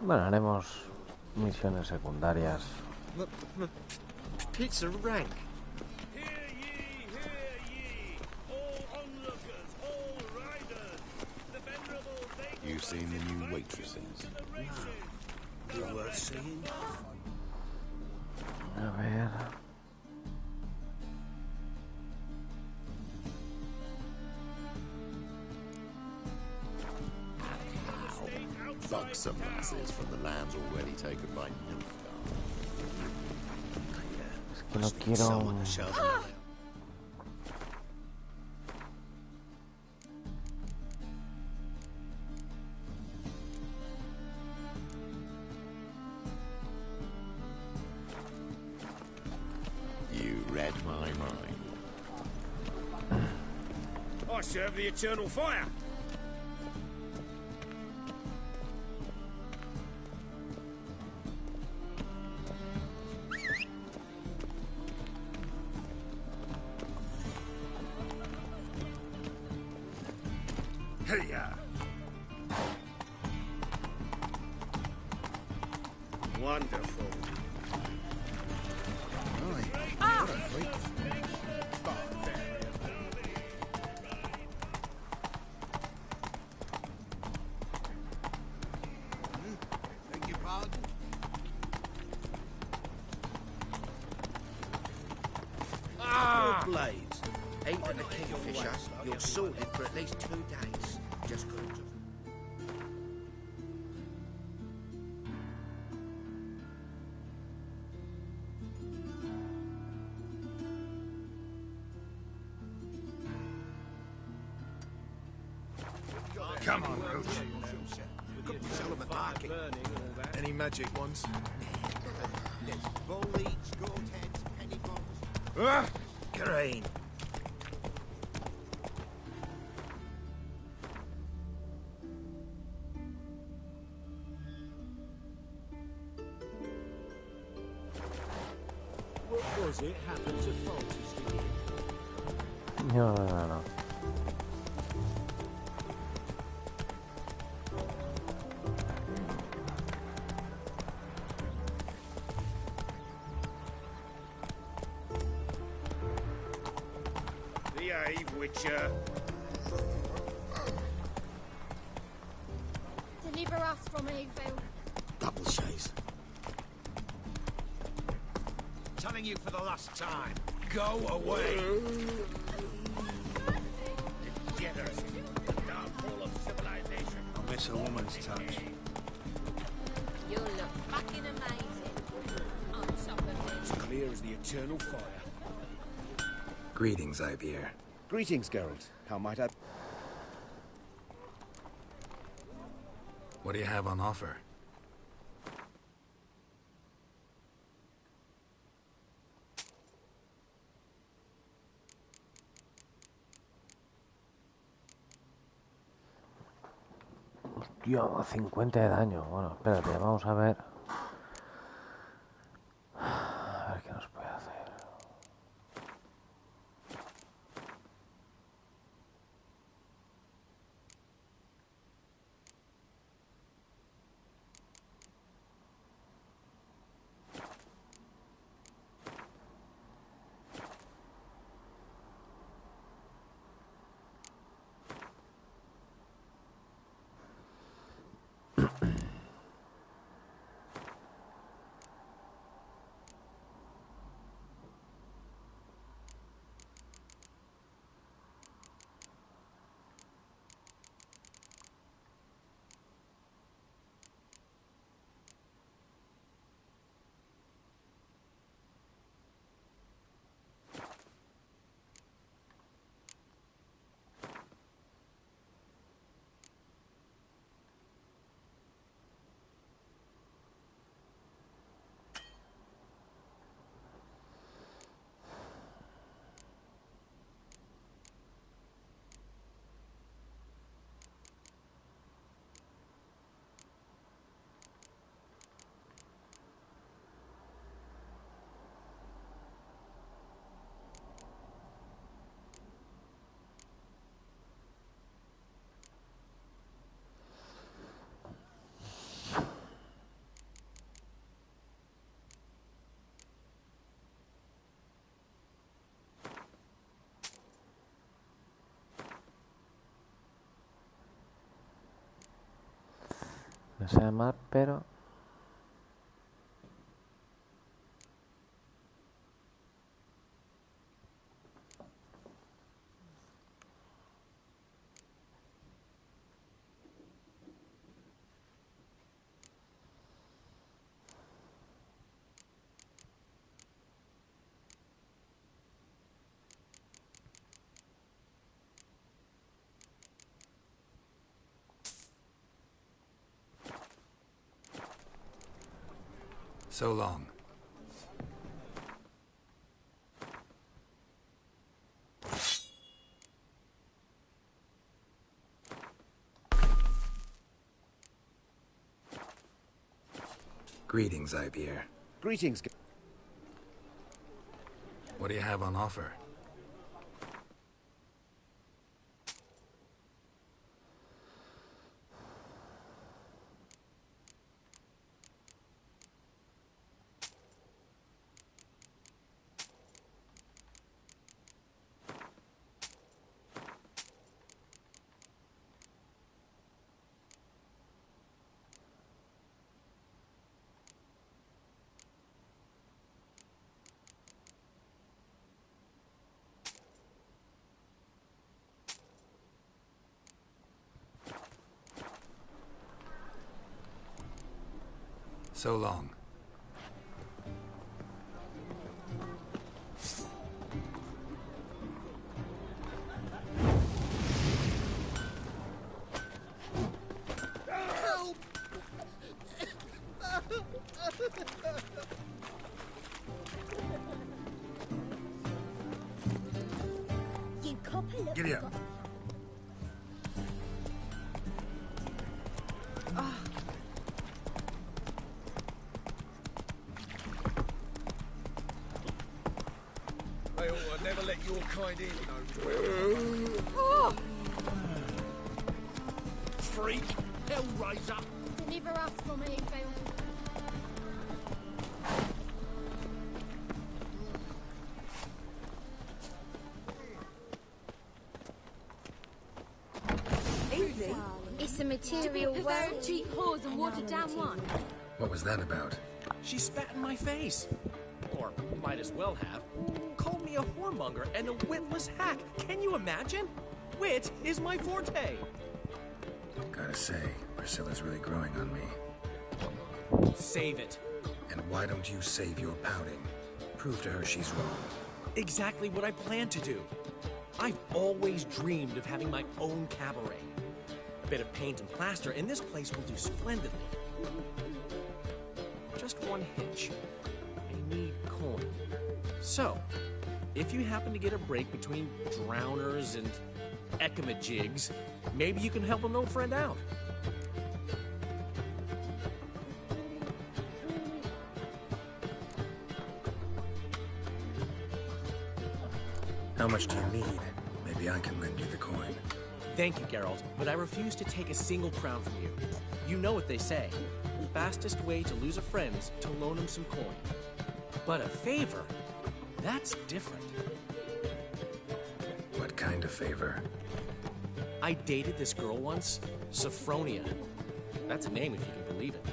Bueno, haremos misiones secundarias. Pizza rank. You seen the new waitresses? No. You worth seeing? A ver. Buxom lasses from the lands already taken by Nilfgaard. Es que no quiero... You read my mind. I serve the eternal fire. Hey-ya. Wonderful. Beg your pardon? Good blades. Eating a kingfisher, you're sorted for at least 2 days. Just good. Come on, Roach. We could sell them a target. Any magic ones? Bull leads, goat heads, penny bombs. Green. What was it happened to Francis? No. Behave, Witcher. Deliver us from evil. Double chase. Telling you for the last time. Go away. Degenerate. Downfall of civilization. I'll miss a woman's touch. You look fucking amazing. On top of As it. clear as the eternal fire. Greetings, Ibeer. Greetings, Geralt. How might I... What do you have on offer? Hostia, 50 de daño. Bueno, espérate, vamos a ver. A ver qué nos puede hacer. Me sabe mal, pero... So long. Greetings, Ibeer. Greetings. What do you have on offer? So long. You copper look. Giddy up. They ought to never let your kind in, no. Oh! Freak! Hellraiser! Deliver us from evil. Easy. It's a material Very world. cheap whores and watered down wine. What was that about? She spat in my face. Or might as well have. Called me a whoremonger and a witless hack. Can you imagine? Wit is my forte. Gotta say, Priscilla's really growing on me. Save it. And why don't you save your pouting? Prove to her she's wrong. Exactly what I plan to do. I've always dreamed of having my own cabaret. A bit of paint and plaster, and this place will do splendidly. Just one hitch. I need coin. So, if you happen to get a break between drowners and ecamajigs, maybe you can help an old friend out. How much do you need? Maybe I can lend you the coin. Thank you, Geralt, but I refuse to take a single crown from you. You know what they say. The fastest way to lose a friend is to loan him some coin. But a favor? That's different. What kind of favor? I dated this girl once, Sophronia. That's a name if you can believe it.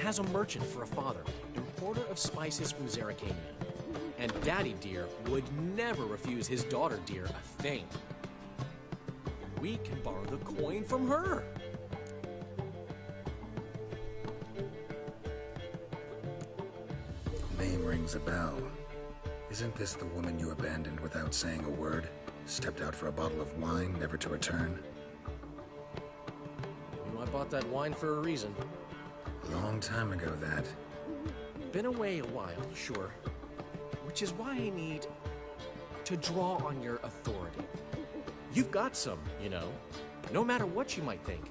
Has a merchant for a father, importer of spices from Zerrikania. And Daddy Dear would never refuse his daughter Dear a thing. We can borrow the coin from her. Name rings a bell. Isn't this the woman you abandoned without saying a word? Stepped out for a bottle of wine, never to return? You know, I bought that wine for a reason. Long time ago, that. Been away a while, sure. Which is why I need to draw on your authority. You've got some, you know, no matter what you might think.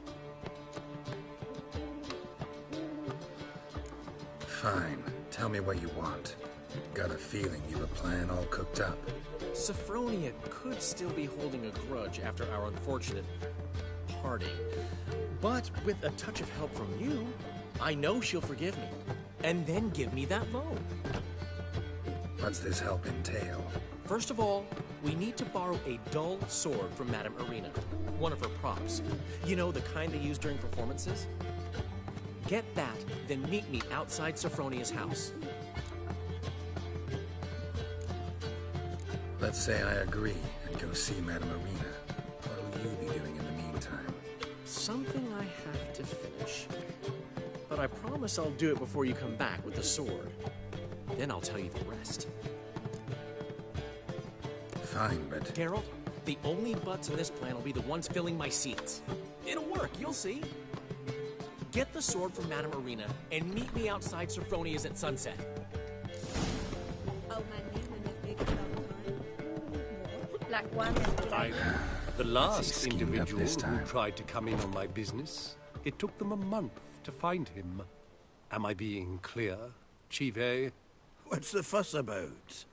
Fine. Tell me what you want. Got a feeling you've a plan all cooked up. Sophronia could still be holding a grudge after our unfortunate parting. But with a touch of help from you, I know she'll forgive me. And then give me that loan. What's this help entail? First of all, we need to borrow a dull sword from Madame Irina, one of her props. You know, the kind they use during performances? Get that, then meet me outside Sophronia's house. Let's say I agree and go see Madame Arena. What'll you be doing in the meantime? Something I have to finish. But I promise I'll do it before you come back with the sword. Then I'll tell you the rest. Fine, but... Geralt, the only butts in this plan will be the ones filling my seats. It'll work, you'll see. Get the sword from Madame Arena and meet me outside Sophronia's at sunset. Black one. The last individual who tried to come in on my business, it took them a month to find him. Am I being clear, Chive? What's the fuss about?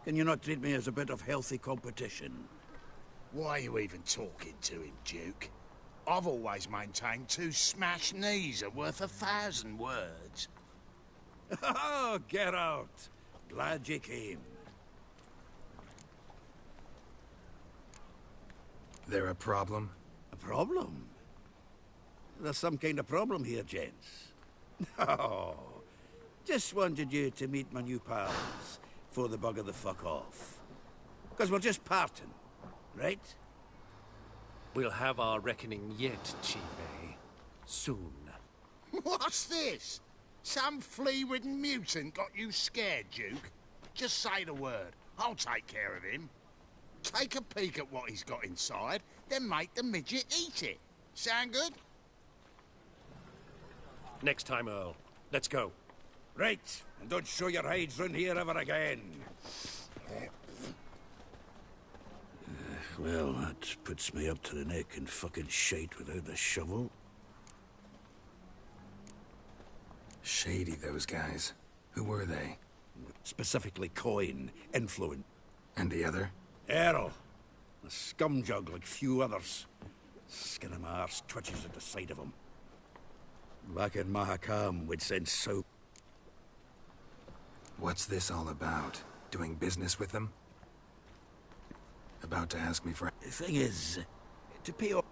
Can you not treat me as a bit of healthy competition? Why are you even talking to him, Duke? I've always maintained 2 smashed knees are worth 1,000 words. Oh, get out. Glad you came. There a problem? A problem? There's some kind of problem here, gents. No. Just wanted you to meet my new pals before they bugger the fuck off. Because we're just parting, right? We'll have our reckoning yet, Chive. Soon. What's this? Some flea-ridden mutant got you scared, Duke? Just say the word. I'll take care of him. Take a peek at what he's got inside, then make the midget eat it. Sound good? Next time, Earl. Let's go. Right, and don't show your hides round here ever again. Well, that puts me up to the neck in fucking shite without the shovel. Shady, those guys. Who were they? Specifically Coin, Influent. And the other? Earl. A scumjug like few others. Skin of my arse twitches at the sight of him. Back in Mahakam, we'd send soap. What's this all about? Doing business with them? About to ask me for... The thing is, to pay off...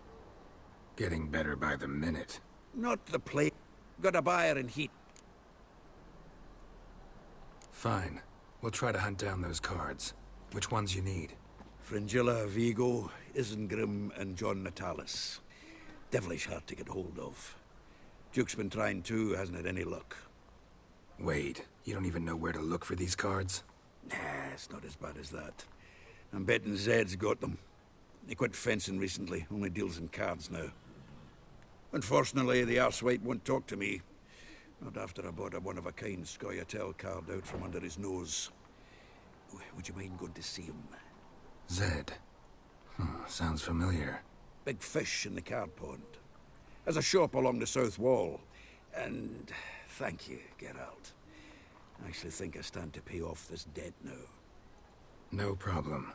Getting better by the minute. Not the plate. Got a buyer in heat. Fine. We'll try to hunt down those cards. Which ones you need? Fringilla, Vigo, Isengrim, and John Natalis. Devilish hard to get hold of. Duke's been trying too, hasn't had any luck. Wait, you don't even know where to look for these cards? Nah, it's not as bad as that. I'm betting Zed's got them. He quit fencing recently, only deals in cards now. Unfortunately, the arsewite won't talk to me. Not after I bought a one-of-a-kind Scoia'tael card out from under his nose. Would you mind going to see him? Zed. Sounds familiar. Big fish in the card pond. Has a shop along the south wall. And thank you, Geralt. I actually think I stand to pay off this debt now. No problem.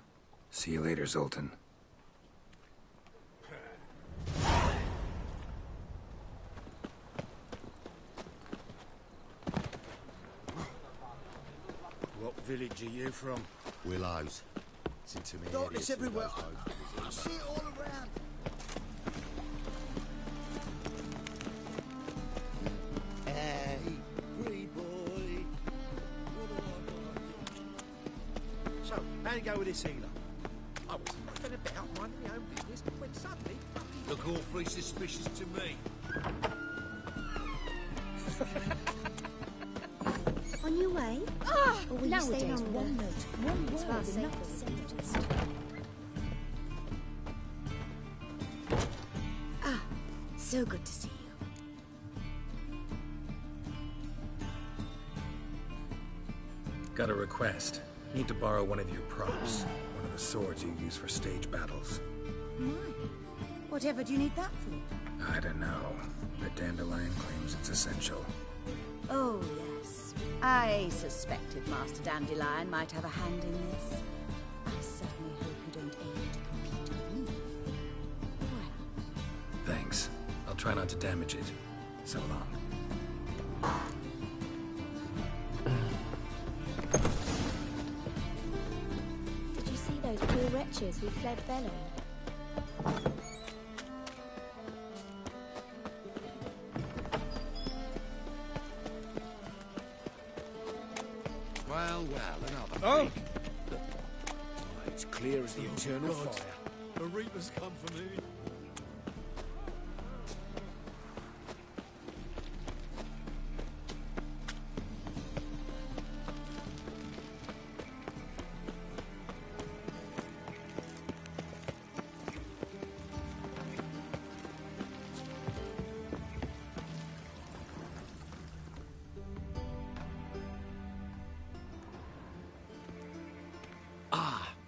See you later, Zoltan. What village are you from? Willows. It's into me. Darkness everywhere. I see it all around. Hey, free boy. So, how'd it go with this healer? I was nothing about minding my own business when suddenly... Look awfully suspicious to me. On your way? Or will you stay Nowadays, longer? one note, one It's word, far and safer, nothing. safest. Ah, so good to see you. Got a request. Need to borrow one of your props. One of the swords you use for stage battles. My, whatever do you need that for? I don't know, but Dandelion claims it's essential. Oh, yes. I suspected Master Dandelion might have a hand in this. I certainly hope you don't aim to compete with me. Well, Thanks. I'll try not to damage it. So long. Did you see those poor wretches who fled Velen? Well, another Oh! freak. It's clear as the eternal fire. A reaper's come for me.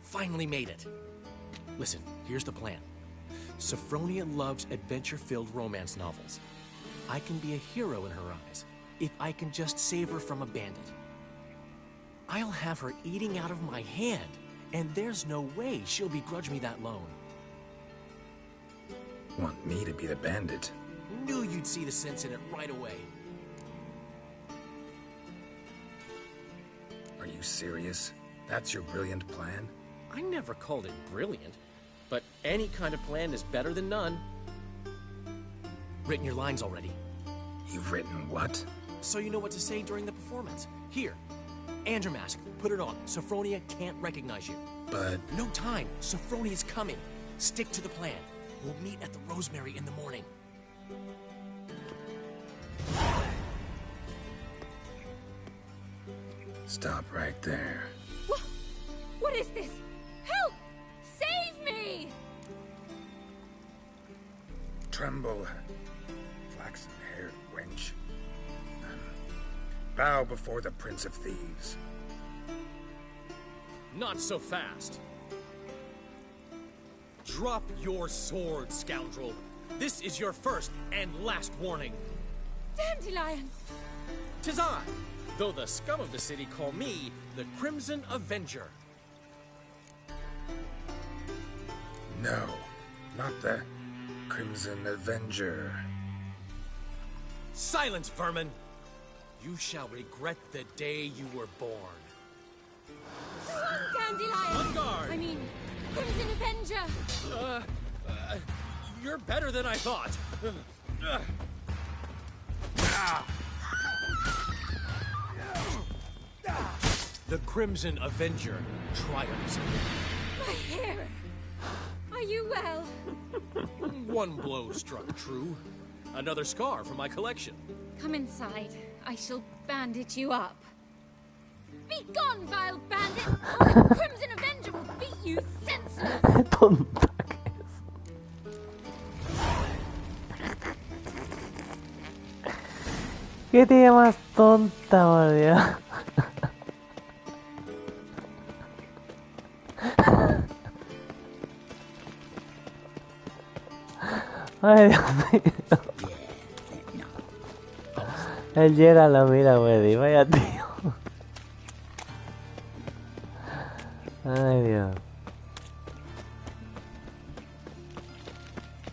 Finally made it. Listen, here's the plan. Sophronia loves adventure-filled romance novels. I can be a hero in her eyes if I can just save her from a bandit. I'll have her eating out of my hand, and there's no way she'll begrudge me that loan. Want me to be the bandit? Knew you'd see the sense in it right away. Are you serious? That's your brilliant plan? I never called it brilliant, but any kind of plan is better than none. Written your lines already. You've written what? So you know what to say during the performance. Here, and your mask. Put it on. Sophronia can't recognize you. But... No time. Sophronia's coming. Stick to the plan. We'll meet at the Rosemary in the morning. Stop right there. What is this? Help! Save me! Tremble, flaxen-haired wench. Bow before the Prince of Thieves. Not so fast. Drop your sword, scoundrel. This is your first and last warning. Dandelion! 'Tis I, though the scum of the city call me the Crimson Avenger. No, not the Crimson Avenger. Silence, vermin! You shall regret the day you were born. Dandelion! On guard! I mean, Crimson Avenger! You're better than I thought. The Crimson Avenger triumphs. My hair! Are you well? One blow struck true. Another scar from my collection. Come inside. I shall bandage you up. Be gone, vile bandit! Or the Crimson Avenger will beat you senseless! Tonta que es. ¿Qué tía más tonta, por Dios? Ay, Dios mío. El Gerald lo mira, Weddy. Vaya tío. Ay, Dios.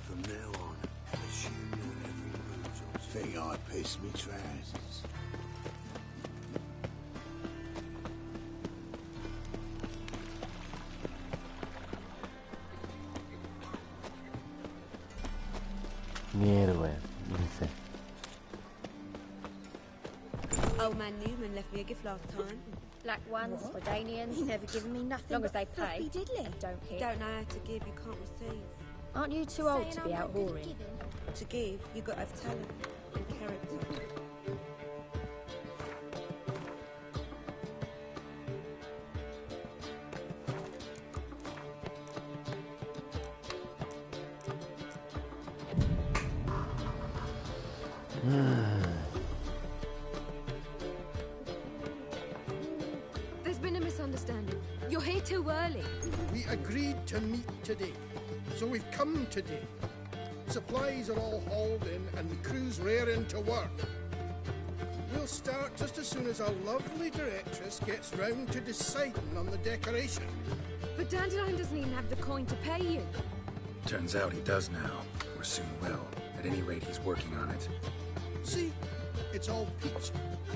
From now on, assume your every move. Think I piss me trousers. Mierda, dice. Old man Newman left me a gift last time. Black ones, Fordanians. He never given me nothing. Long as they floppy pay. diddly. And don't hit. Don't know how to give, you can't receive. Aren't you too old to be out whoring? To give, you got to have talent and character. There's been a misunderstanding. You're here too early. We agreed to meet today, so we've come today. Supplies are all hauled in and the crew's raring to work. We'll start just as soon as our lovely directress gets round to deciding on the decoration. But Dandelion doesn't even have the coin to pay you. Turns out he does now, or soon will. At any rate, he's working on it. See, it's all peachy.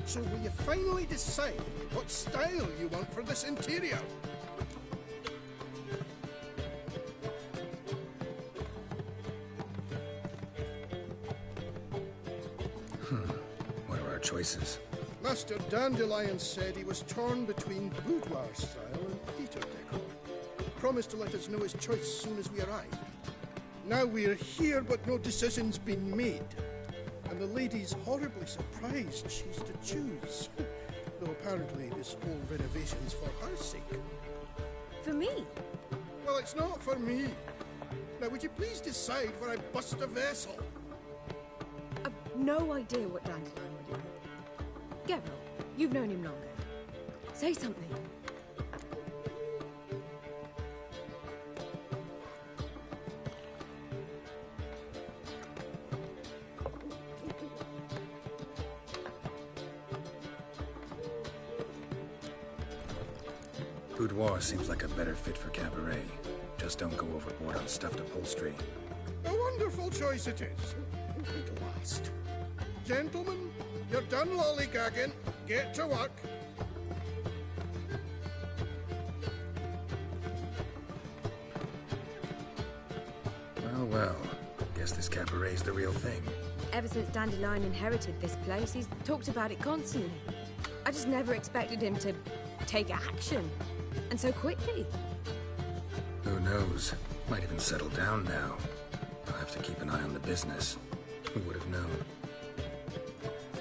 So will you finally decide what style you want for this interior? What are our choices? Master Dandelion said he was torn between boudoir style and theatre decor. Promised to let us know his choice as soon as we arrived. Now we're here, but no decision's been made. And the lady's horribly surprised she's to choose. Though apparently this whole renovation's for her sake. For me? Well, it's not for me. Now, would you please decide where I bust a vessel? I've no idea what Dandelion would like. Geralt, you've known him longer. Say something. Boudoir seems like a better fit for cabaret. Just don't go overboard on stuffed upholstery. A wonderful choice it is. At last. Gentlemen, you're done lollygagging. Get to work. Well, well. Guess this cabaret's the real thing. Ever since Dandelion inherited this place, he's talked about it constantly. I just never expected him to take action. And so quickly. Who knows? Might even settle down now. I'll have to keep an eye on the business. Who would have known?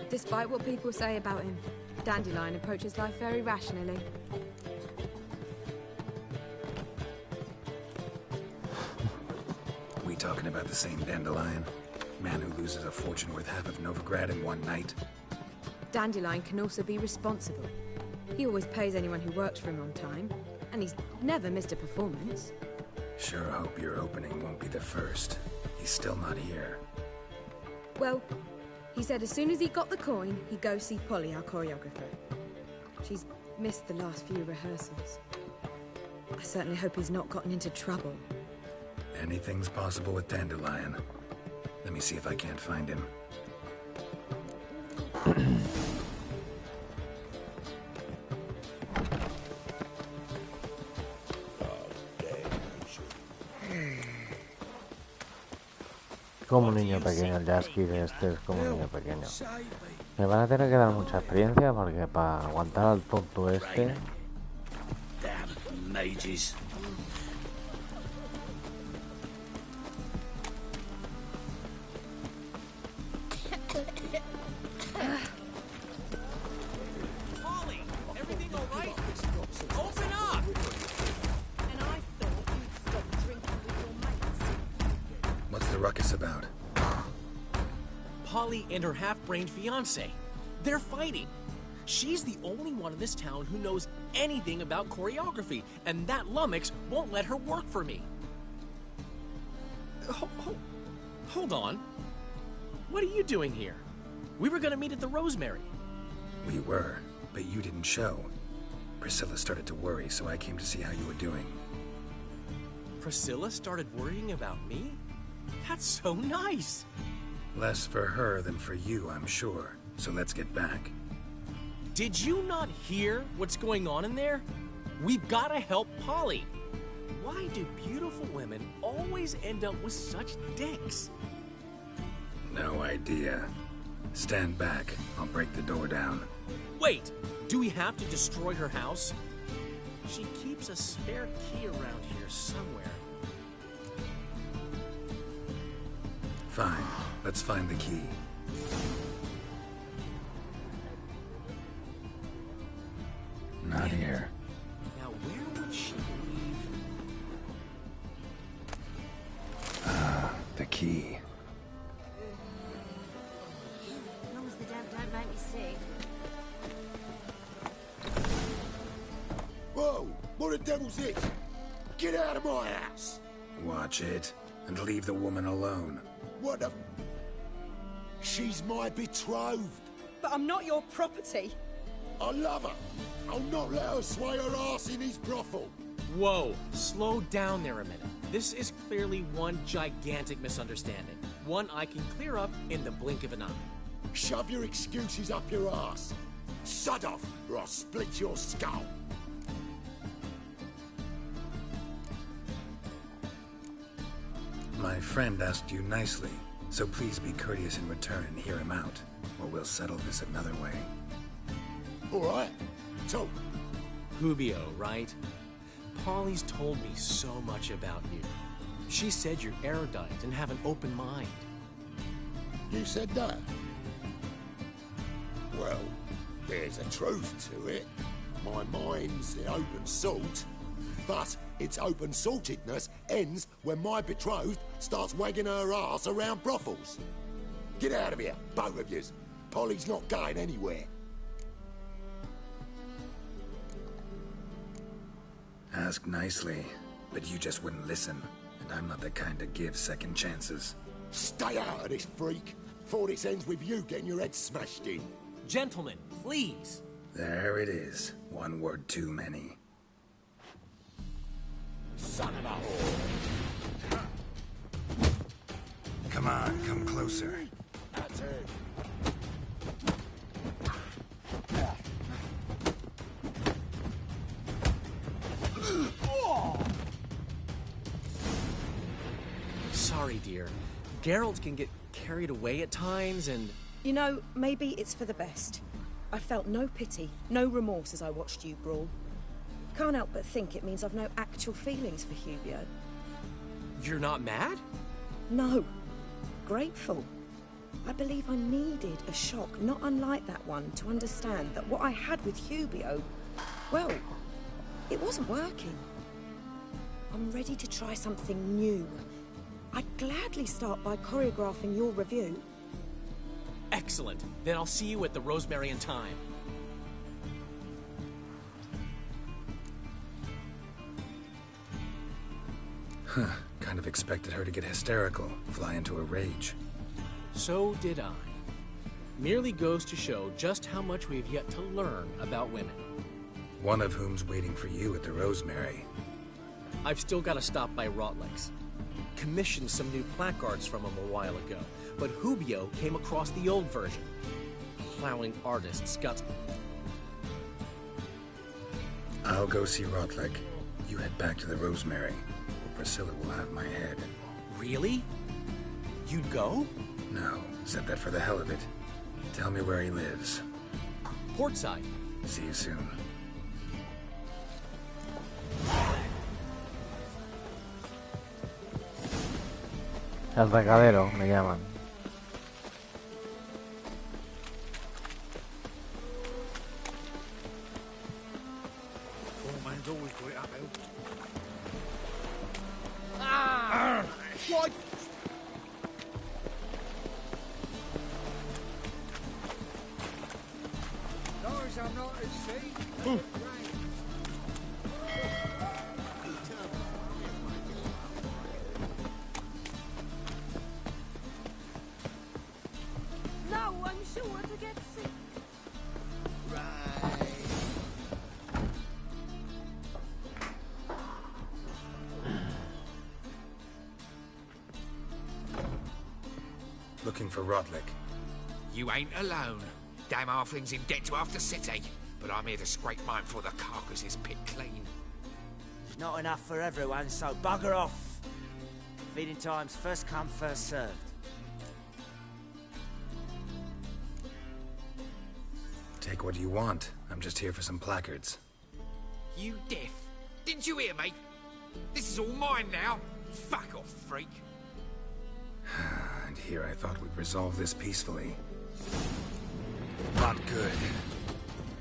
Despite what people say about him, Dandelion approaches life very rationally. We talking about the same Dandelion? Man who loses a fortune worth half of Novigrad in one night? Dandelion can also be responsible. He always pays anyone who works for him on time, and he's never missed a performance. Sure hope your opening won't be the first. He's still not here. Well, he said as soon as he got the coin, he'd go see Polly, our choreographer. She's missed the last few rehearsals. I certainly hope he's not gotten into trouble. Anything's possible with Dandelion. Let me see if I can't find him. Como un niño pequeño, el Jaskiet este es como un niño pequeño. Me van a tener que dar mucha experiencia porque para aguantar al tonto este... Damn mages. Polly, everything all right? Open up! And I thought you'd stop drinking with your mates. What's the ruckus about? Polly and her half-brained fiancé. They're fighting. She's the only one in this town who knows anything about choreography, and that lummox won't let her work for me. Hold on. What are you doing here? We were gonna meet at the Rosemary. We were, but you didn't show. Priscilla started to worry, so I came to see how you were doing. Priscilla started worrying about me? That's so nice! Less for her than for you, I'm sure. So let's get back. Did you not hear what's going on in there? We've gotta help Polly. Why do beautiful women always end up with such dicks? No idea. Stand back. I'll break the door down. Wait! Do we have to destroy her house? She keeps a spare key around here somewhere. Fine. Let's find the key. Not here. Now where would she leave? Ah, the key. As long as the damp don't make me sick. Whoa! What the devil's this? Get out of my house! Watch it, and leave the woman alone. What the... She's my betrothed. But I'm not your property. I love her. I'll not let her sway her ass in his brothel. Whoa, slow down there a minute. This is clearly one gigantic misunderstanding. One I can clear up in the blink of an eye. Shove your excuses up your ass. Sod off, or I'll split your skull. My friend asked you nicely, so please be courteous in return and hear him out, or we'll settle this another way. All right. Talk. Hubio, right? Polly's told me so much about you. She said you're erudite and have an open mind. You said that? Well, there's a truth to it. My mind's the open salt, but its open saltedness ends when my betrothed starts wagging her ass around brothels. Get out of here, both of yous. Polly's not going anywhere. Ask nicely, but you just wouldn't listen, and I'm not the kind to give second chances. Stay out of this, freak, before this ends with you getting your head smashed in. Gentlemen, please. There it is. One word too many. Son of a whore. Come on, come closer. That's it. Sorry, dear. Geralt can get carried away at times and... You know, maybe it's for the best. I felt no pity, no remorse as I watched you brawl. Can't help but think it means I've no actual feelings for Hubio. You're not mad? No. Grateful. I believe I needed a shock not unlike that one to understand that what I had with Hubio, well, it wasn't working. I'm ready to try something new. I'd gladly start by choreographing your review. Excellent. Then I'll see you at the Rosemary and Thyme. Huh. Kind of expected her to get hysterical, fly into a rage. So did I. Merely goes to show just how much we've yet to learn about women. One of whom's waiting for you at the Rosemary. I've still got to stop by Rotlick's. Commissioned some new placards from him a while ago, but Hubio came across the old version. Plowing artists got... I'll go see Rotlick. You head back to the Rosemary, or Priscilla will have my head. Really? You'd go? No, said that for the hell of it. Tell me where he lives. Portside. See you soon. El recadero, me llaman. Poor man's always got it uphill. What? Those I'm not at sea. No, I'm sure to get sick. Looking for Rotlick. You ain't alone. Damn halfling's in debt to half the city. But I'm here to scrape mine before the carcass is picked clean. There's not enough for everyone, so bugger off. Feeding time's first come, first served. Take what you want. I'm just here for some placards. You deaf? Didn't you hear me? This is all mine now. Fuck off, freak. And here I thought we'd resolve this peacefully. Not good.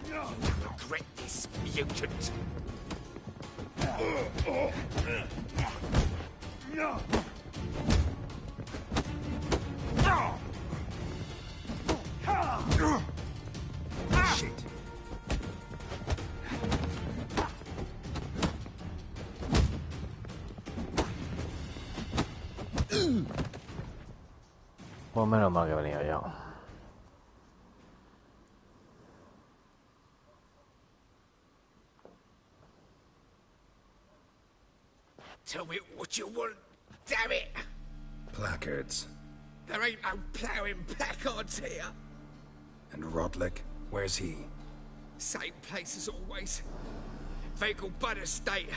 You regret this, mutant. Shit. Pues menos mal que he venido yo. Tell me what you want, damn it! Placards. There ain't no ploughing placards here. And Rotlick? Where's he? Same place as always. Vehicle Bud Estate.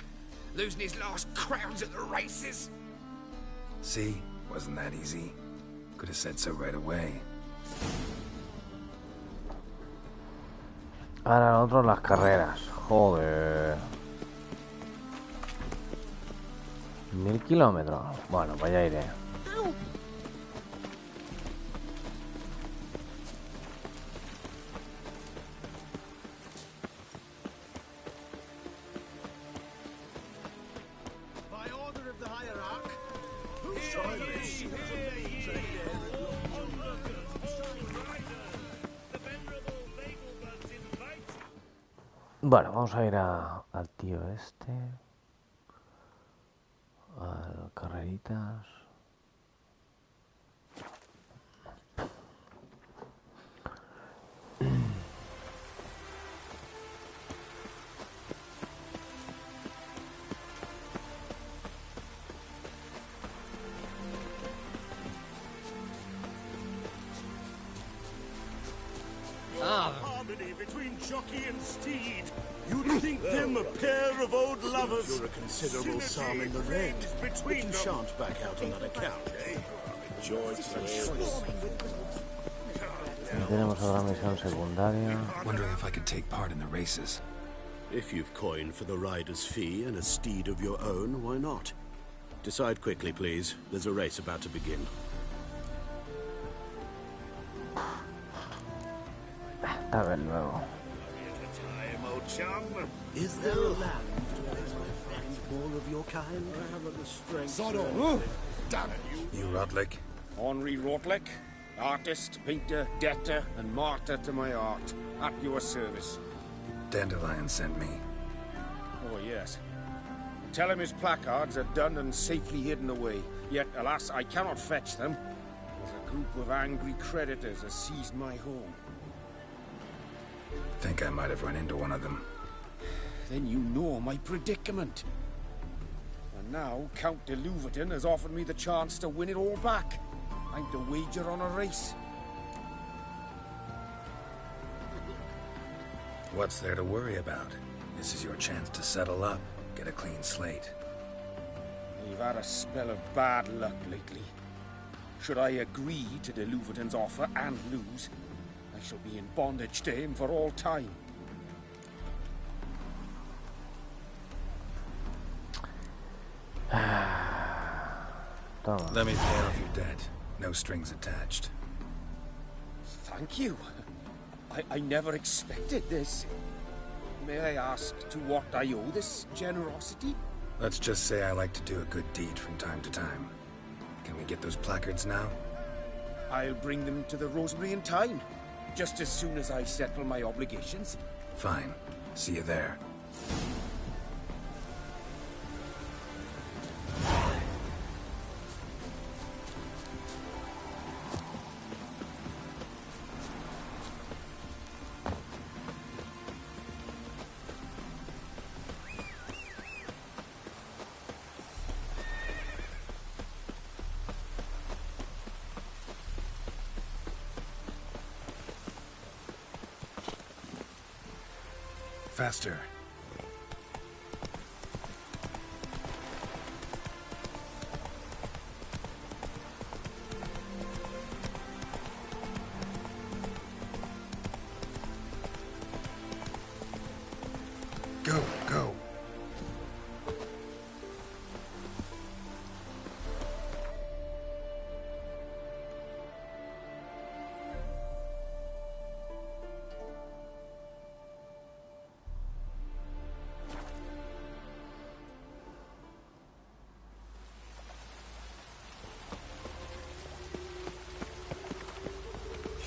Losing his last crowns at the races. See? Wasn't that easy? Could have said so right away. Para el otro las carreras. Joder. 1000 kilómetros. Bueno, pues ya iré. Bueno, vamos a ir al tío este. Al carreritas. Harmony between jockey and steed. You'd think them a pair of old lovers. You're a considerable psalm in the red, but you shan't back out on that account, eh? Joy Tenemos otra misión secundaria. Wondering if I could take part in the races. If you've coined for the rider's fee and a steed of your own, why not? Decide quickly, please. There's a race about to begin. A ver luego. Is there a land where my friends more of your kind? I haven't the strength. Sodom! Damn it, you! Rotlick? Henri Rotlick, artist, painter, debtor, and martyr to my art. At your service. Dandelion sent me. Oh, yes. Tell him his placards are done and safely hidden away. Yet, alas, I cannot fetch them. As a group of angry creditors has seized my home. Think I might have run into one of them. Then you know my predicament. And now Count de Louverton has offered me the chance to win it all back. I'm to wager on a race. What's there to worry about? This is your chance to settle up, get a clean slate. We've had a spell of bad luck lately. Should I agree to de Louverton's offer and lose, I shall be in bondage to him for all time. Let me pay off your debt. No strings attached. Thank you. I never expected this. May I ask to what I owe this generosity? Let's just say I like to do a good deed from time to time. Can we get those placards now? I'll bring them to the Rosemary in time. Just as soon as I settle my obligations. Fine. See you there. Faster. Go, go.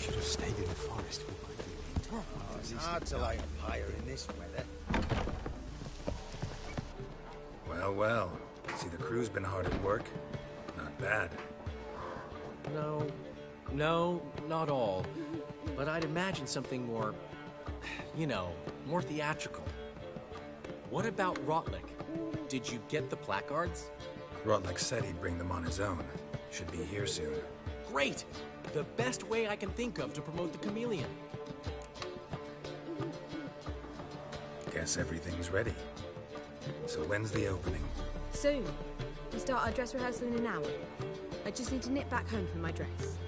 Should have stayed in the forest. It's hard to light a fire in this weather. Well, well. See, the crew's been hard at work. Not bad. No, not all. But I'd imagine something more, you know, more theatrical. What about Rotlick? Did you get the placards? Rotlick said he'd bring them on his own. Should be here soon. Great! The best way I can think of to promote the chameleon. Guess everything's ready. So when's the opening? Soon. We start our dress rehearsal in an hour. I just need to nip back home for my dress.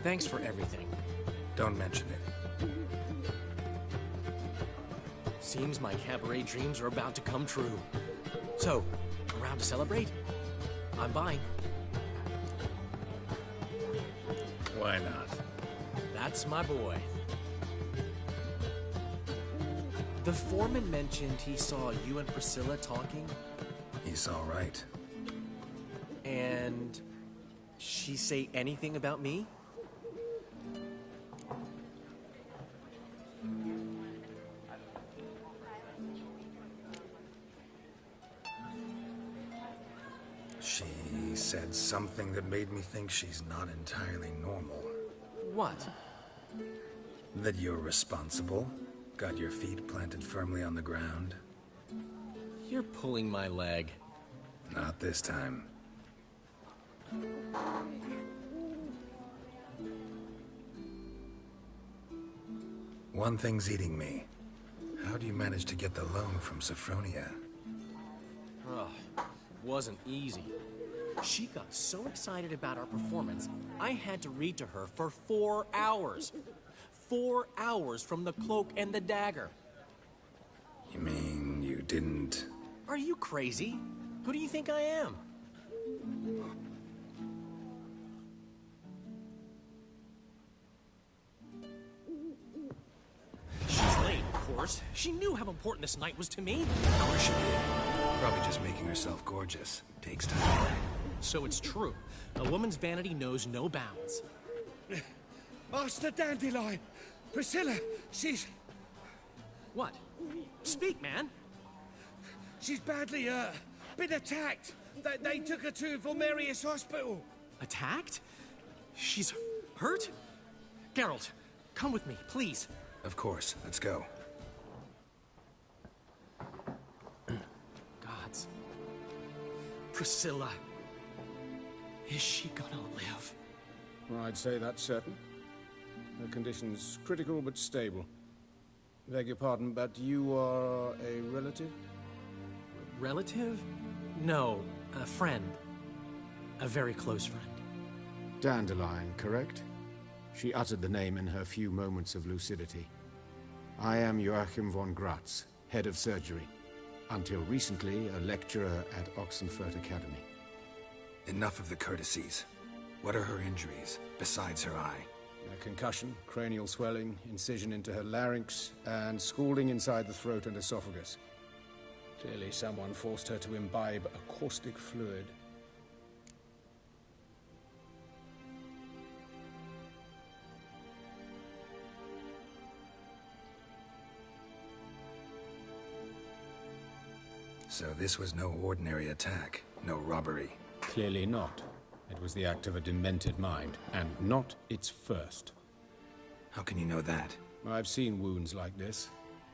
Thanks for everything. Don't mention it. Seems my cabaret dreams are about to come true. So, around to celebrate? I'm buying. Why not? That's my boy. The foreman mentioned he saw you and Priscilla talking. He's all right. And she say anything about me? She said something that made me think she's not entirely normal. What? That you're responsible, got your feet planted firmly on the ground. You're pulling my leg. Not this time. One thing's eating me. How do you manage to get the loan from Sophronia? Oh, wasn't easy. She got so excited about our performance, I had to read to her for 4 hours. 4 hours from The Cloak and the Dagger. You mean you didn't... Are you crazy? Who do you think I am? She's late, of course. She knew how important this night was to me. Of course she did. Probably just making herself gorgeous. Takes time. So it's true. A woman's vanity knows no bounds. Master Dandelion! Priscilla, she's... What? Speak, man. She's badly, been attacked. They took her to Vulmerius Hospital. Attacked? She's hurt? Geralt, come with me, please. Of course. Let's go. Gods. Priscilla. Is she gonna live? I'd say that's certain. Her condition's critical but stable. Beg your pardon, but you are a relative? Relative? No, a friend. A very close friend. Dandelion, correct? She uttered the name in her few moments of lucidity. I am Joachim von Gratz, head of surgery. Until recently, a lecturer at Oxenfurt Academy. Enough of the courtesies. What are her injuries, besides her eye? A concussion, cranial swelling, incision into her larynx, and scalding inside the throat and esophagus. Clearly someone forced her to imbibe a caustic fluid. So this was no ordinary attack, no robbery. Clearly not. It was the act of a demented mind, and not its first. How can you know that? I've seen wounds like this.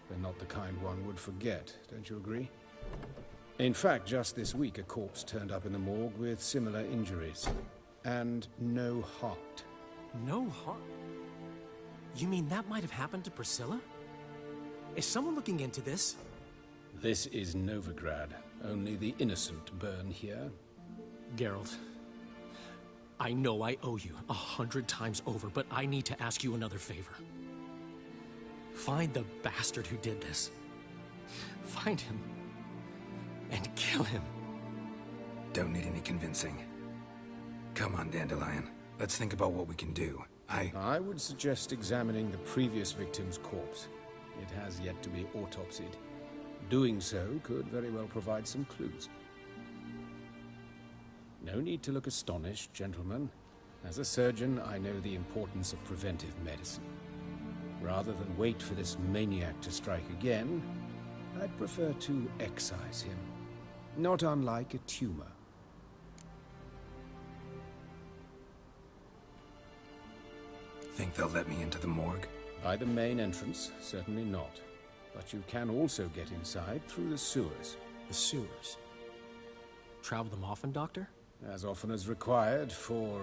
They're not the kind one would forget, don't you agree? In fact, just this week a corpse turned up in the morgue with similar injuries. And no heart. No heart? You mean that might have happened to Priscilla? Is someone looking into this? This is Novigrad. Only the innocent burn here. Geralt, I know I owe you 100 times over, but I need to ask you another favor. Find the bastard who did this. Find him. And kill him. Don't need any convincing. Come on, Dandelion. Let's think about what we can do. I would suggest examining the previous victim's corpse. It has yet to be autopsied. Doing so could very well provide some clues. No need to look astonished, gentlemen. As a surgeon, I know the importance of preventive medicine. Rather than wait for this maniac to strike again, I'd prefer to excise him. Not unlike a tumor. Think they'll let me into the morgue? By the main entrance, certainly not. But you can also get inside through the sewers. The sewers? Travel them often, Doctor? As often as required for,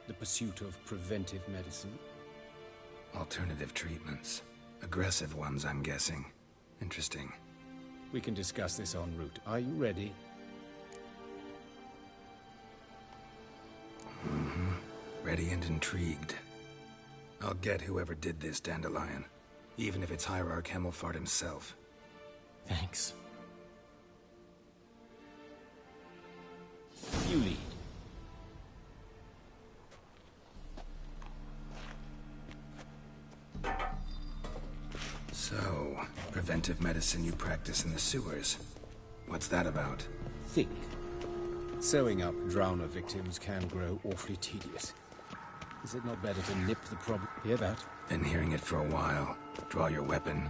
the pursuit of preventive medicine. Alternative treatments. Aggressive ones, I'm guessing. Interesting. We can discuss this en route. Are you ready? Mm-hmm. ready and intrigued. I'll get whoever did this, Dandelion. Even if it's Hierarch Hemmelfart himself. Thanks. You lead. So, preventive medicine you practice in the sewers. What's that about? Think. Sewing up drowner victims can grow awfully tedious. Is it not better to nip the problem? Hear that? Been hearing it for a while. Draw your weapon.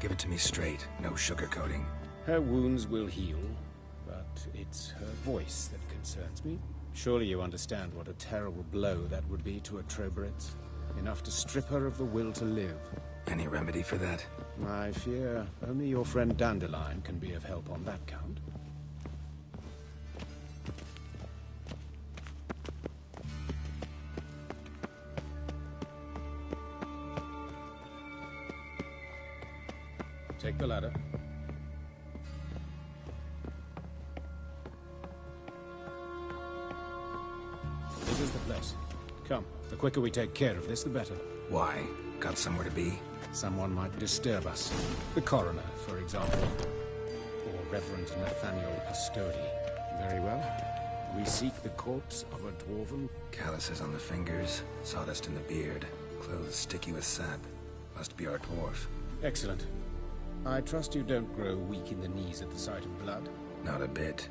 Give it to me straight, no sugarcoating. Her wounds will heal, but it's her voice that concerns me. Surely you understand what a terrible blow that would be to a Troberet. Enough to strip her of the will to live. Any remedy for that? I fear only your friend Dandelion can be of help on that count. Take the ladder. This is the place. Come, the quicker we take care of this, the better. Why? Got somewhere to be? Someone might disturb us. The coroner, for example. Or Reverend Nathaniel Pastodi. Very well. We seek the corpse of a dwarven... Calluses on the fingers, sawdust in the beard, clothes sticky with sap. Must be our dwarf. Excellent. I trust you don't grow weak in the knees at the sight of blood? Not a bit.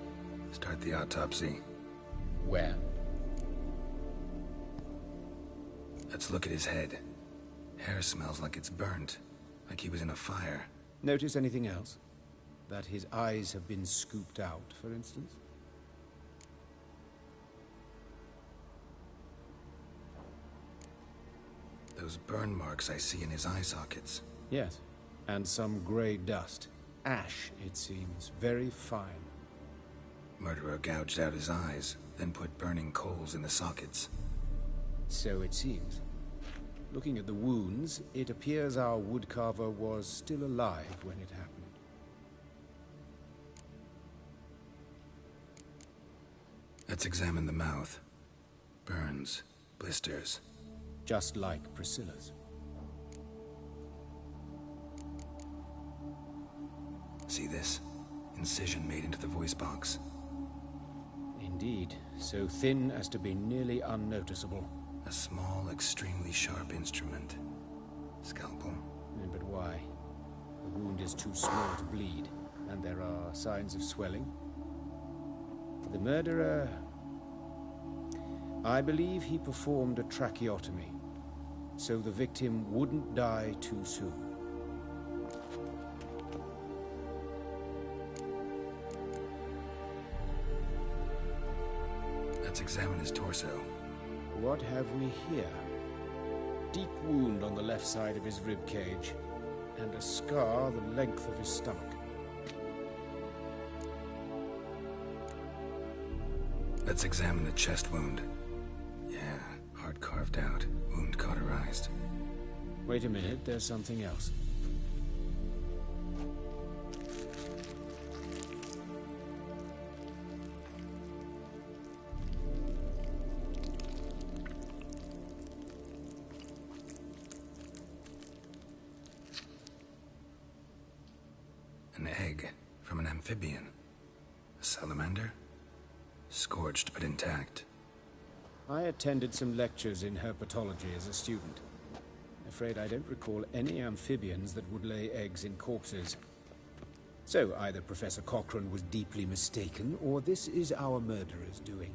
Start the autopsy. Where? Let's look at his head. Hair smells like it's burnt, like he was in a fire. Notice anything else? That his eyes have been scooped out, for instance? Those burn marks I see in his eye sockets. Yes. And some grey dust. Ash, it seems. Very fine. Murderer gouged out his eyes, then put burning coals in the sockets. So it seems. Looking at the wounds, it appears our woodcarver was still alive when it happened. Let's examine the mouth. Burns, blisters. Just like Priscilla's. See this? Incision made into the voice box. Indeed, so thin as to be nearly unnoticeable. A small, extremely sharp instrument. Scalpel. But why? The wound is too small to bleed, and there are signs of swelling. The murderer... I believe he performed a tracheotomy, so the victim wouldn't die too soon. Let's examine his torso. What have we here? Deep wound on the left side of his rib cage, and a scar the length of his stomach. Let's examine the chest wound. Yeah, heart carved out, wound cauterized. Wait a minute, there's something else. An egg from an amphibian. A salamander? Scorched but intact. I attended some lectures in herpetology as a student. Afraid I don't recall any amphibians that would lay eggs in corpses. So either Professor Cochrane was deeply mistaken, or this is our murderer's doing.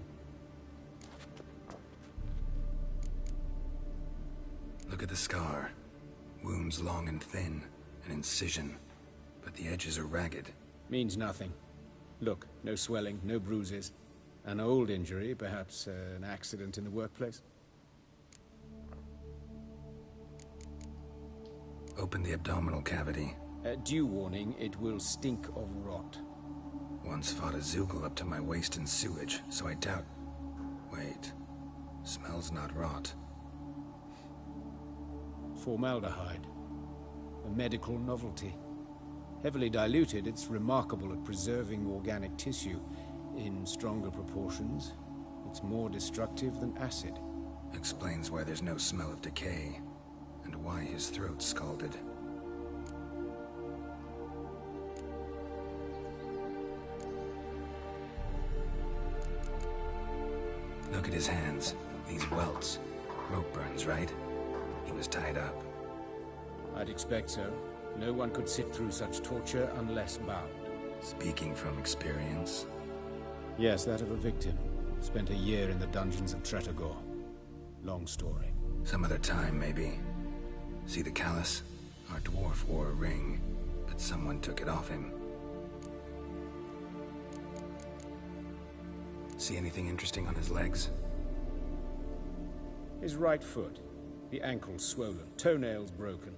Look at the scar. Wounds long and thin, an incision, but the edges are ragged. Means nothing. Look, no swelling, no bruises. An old injury, perhaps an accident in the workplace. Open the abdominal cavity. Due warning, it will stink of rot. Once fought a Zoogle up to my waist in sewage, so I doubt... Wait. Smells not rot. Formaldehyde. A medical novelty. Heavily diluted, it's remarkable at preserving organic tissue. In stronger proportions, it's more destructive than acid. Explains why there's no smell of decay, and why his throat's scalded. Look at his hands. These welts. Rope burns, right? He was tied up. I'd expect so. No one could sit through such torture unless bound. Speaking from experience? Yes, that of a victim. Spent a year in the dungeons of Tretogor. Long story. Some other time, maybe. See the callus? Our dwarf wore a ring, but someone took it off him. See anything interesting on his legs? His right foot. The ankle swollen, toenails broken.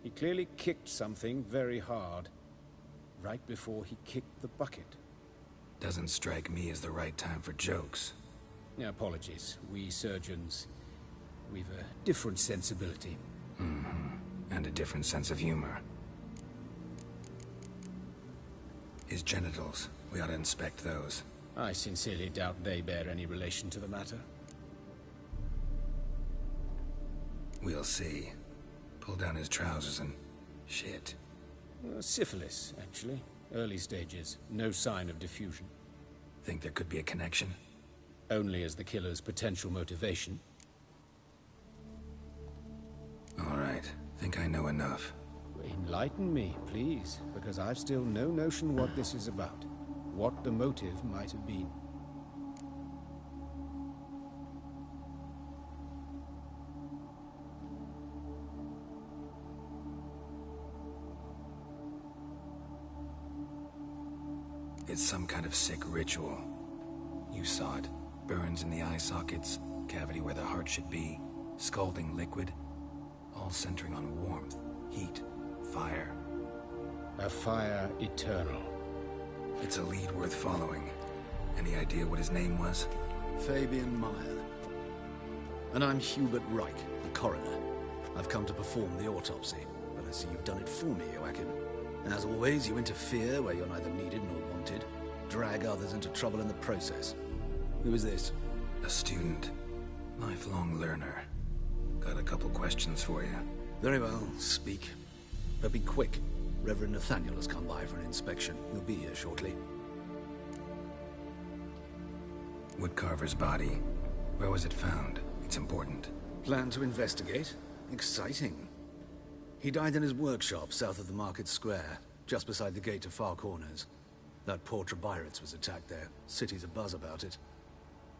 He clearly kicked something very hard. Right before he kicked the bucket. Doesn't strike me as the right time for jokes. Apologies. We surgeons, we've a different sensibility. And a different sense of humor. His genitals. We ought to inspect those. I sincerely doubt they bear any relation to the matter. We'll see. Pull down his trousers and... shit. Syphilis, actually. Early stages. No sign of diffusion. Think there could be a connection? Only as the killer's potential motivation. All right. Think I know enough. Enlighten me, please, because I've still no notion what this is about. What the motive might have been. It's some kind of sick ritual. You saw it. Burns in the eye sockets, cavity where the heart should be, scalding liquid, all centering on warmth, heat, fire. A fire eternal. It's a lead worth following. Any idea what his name was? Fabian Meyer. And I'm Hubert Reich, the coroner. I've come to perform the autopsy, but I see you've done it for me, Joachim. As always, you interfere where you're neither needed nor wanted, drag others into trouble in the process. Who is this? A student. Lifelong learner. Got a couple questions for you. Very well, speak. But be quick. Reverend Nathaniel has come by for an inspection. He'll be here shortly. Woodcarver's body. Where was it found? It's important. Plan to investigate? Exciting. He died in his workshop south of the Market Square, just beside the gate to Far Corners. That poor Trebirates was attacked there. City's abuzz about it.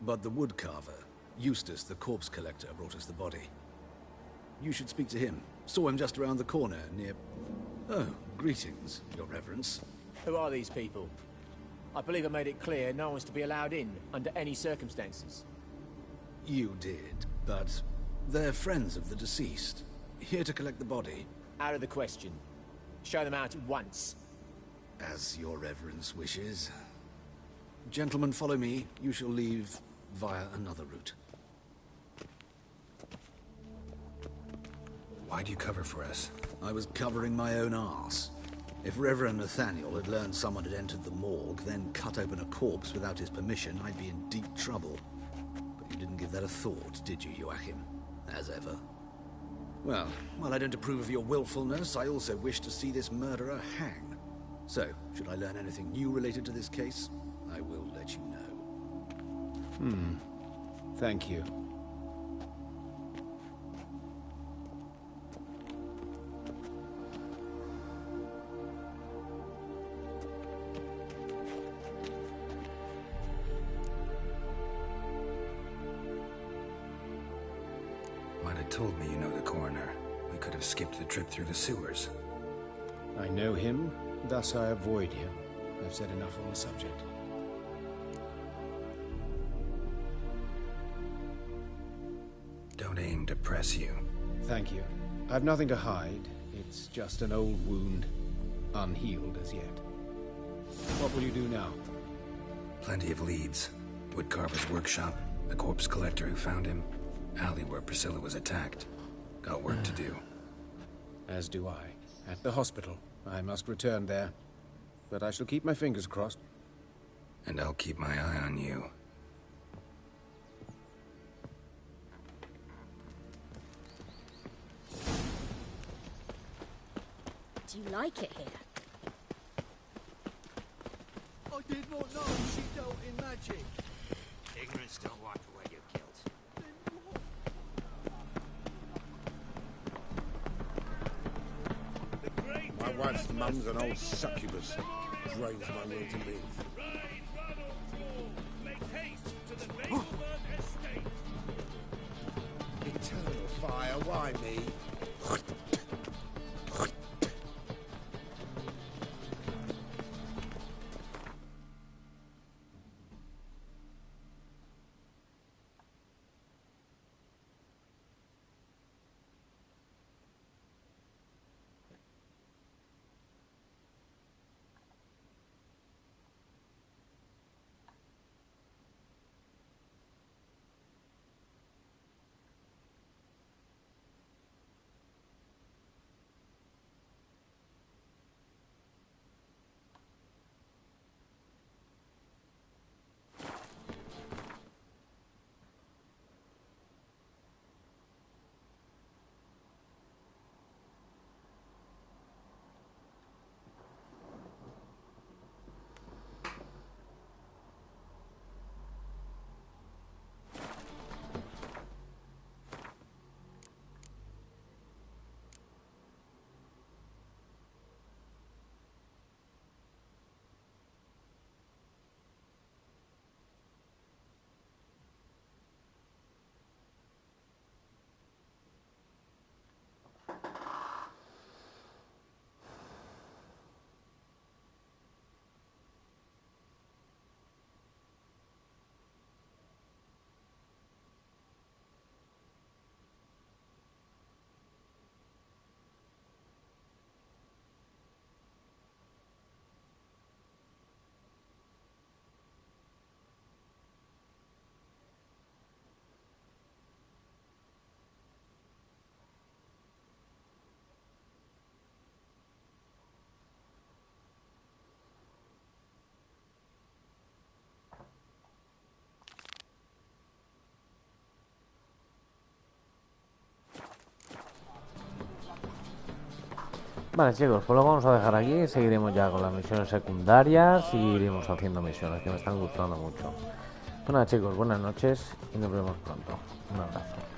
But the woodcarver, Eustace the corpse collector, brought us the body. You should speak to him. Saw him just around the corner near... Oh, greetings, Your Reverence. Who are these people? I believe I made it clear no one's to be allowed in under any circumstances. You did, but they're friends of the deceased. Here to collect the body. Out of the question. Show them out at once. As Your Reverence wishes. Gentlemen, follow me. You shall leave via another route. Why'd you cover for us? I was covering my own arse. If Reverend Nathaniel had learned someone had entered the morgue, then cut open a corpse without his permission, I'd be in deep trouble. But you didn't give that a thought, did you, Joachim? As ever. Well, while I don't approve of your willfulness, I also wish to see this murderer hang. So, should I learn anything new related to this case, I will let you know. Thank you. Might have told me you know the coroner. We could have skipped the trip through the sewers. I know him, thus I avoid him. I've said enough on the subject. Don't aim to press you. Thank you. I've nothing to hide. It's just an old wound, unhealed as yet. What will you do now? Plenty of leads. Woodcarver's workshop, the corpse collector who found him, alley where Priscilla was attacked. Got work to do. As do I. At the hospital. I must return there. But I shall keep my fingers crossed. And I'll keep my eye on you. Do you like it here? I did not know she dealt in magic. Ignorance don't wipe away your guilt. My wife's mum's an old succubus. Drains my will to live. Eternal fire, why me? Vale, chicos, pues lo vamos a dejar aquí. Seguiremos ya con las misiones secundarias y iremos haciendo misiones que me están gustando mucho. Bueno, chicos, buenas noches y nos vemos pronto. Un abrazo.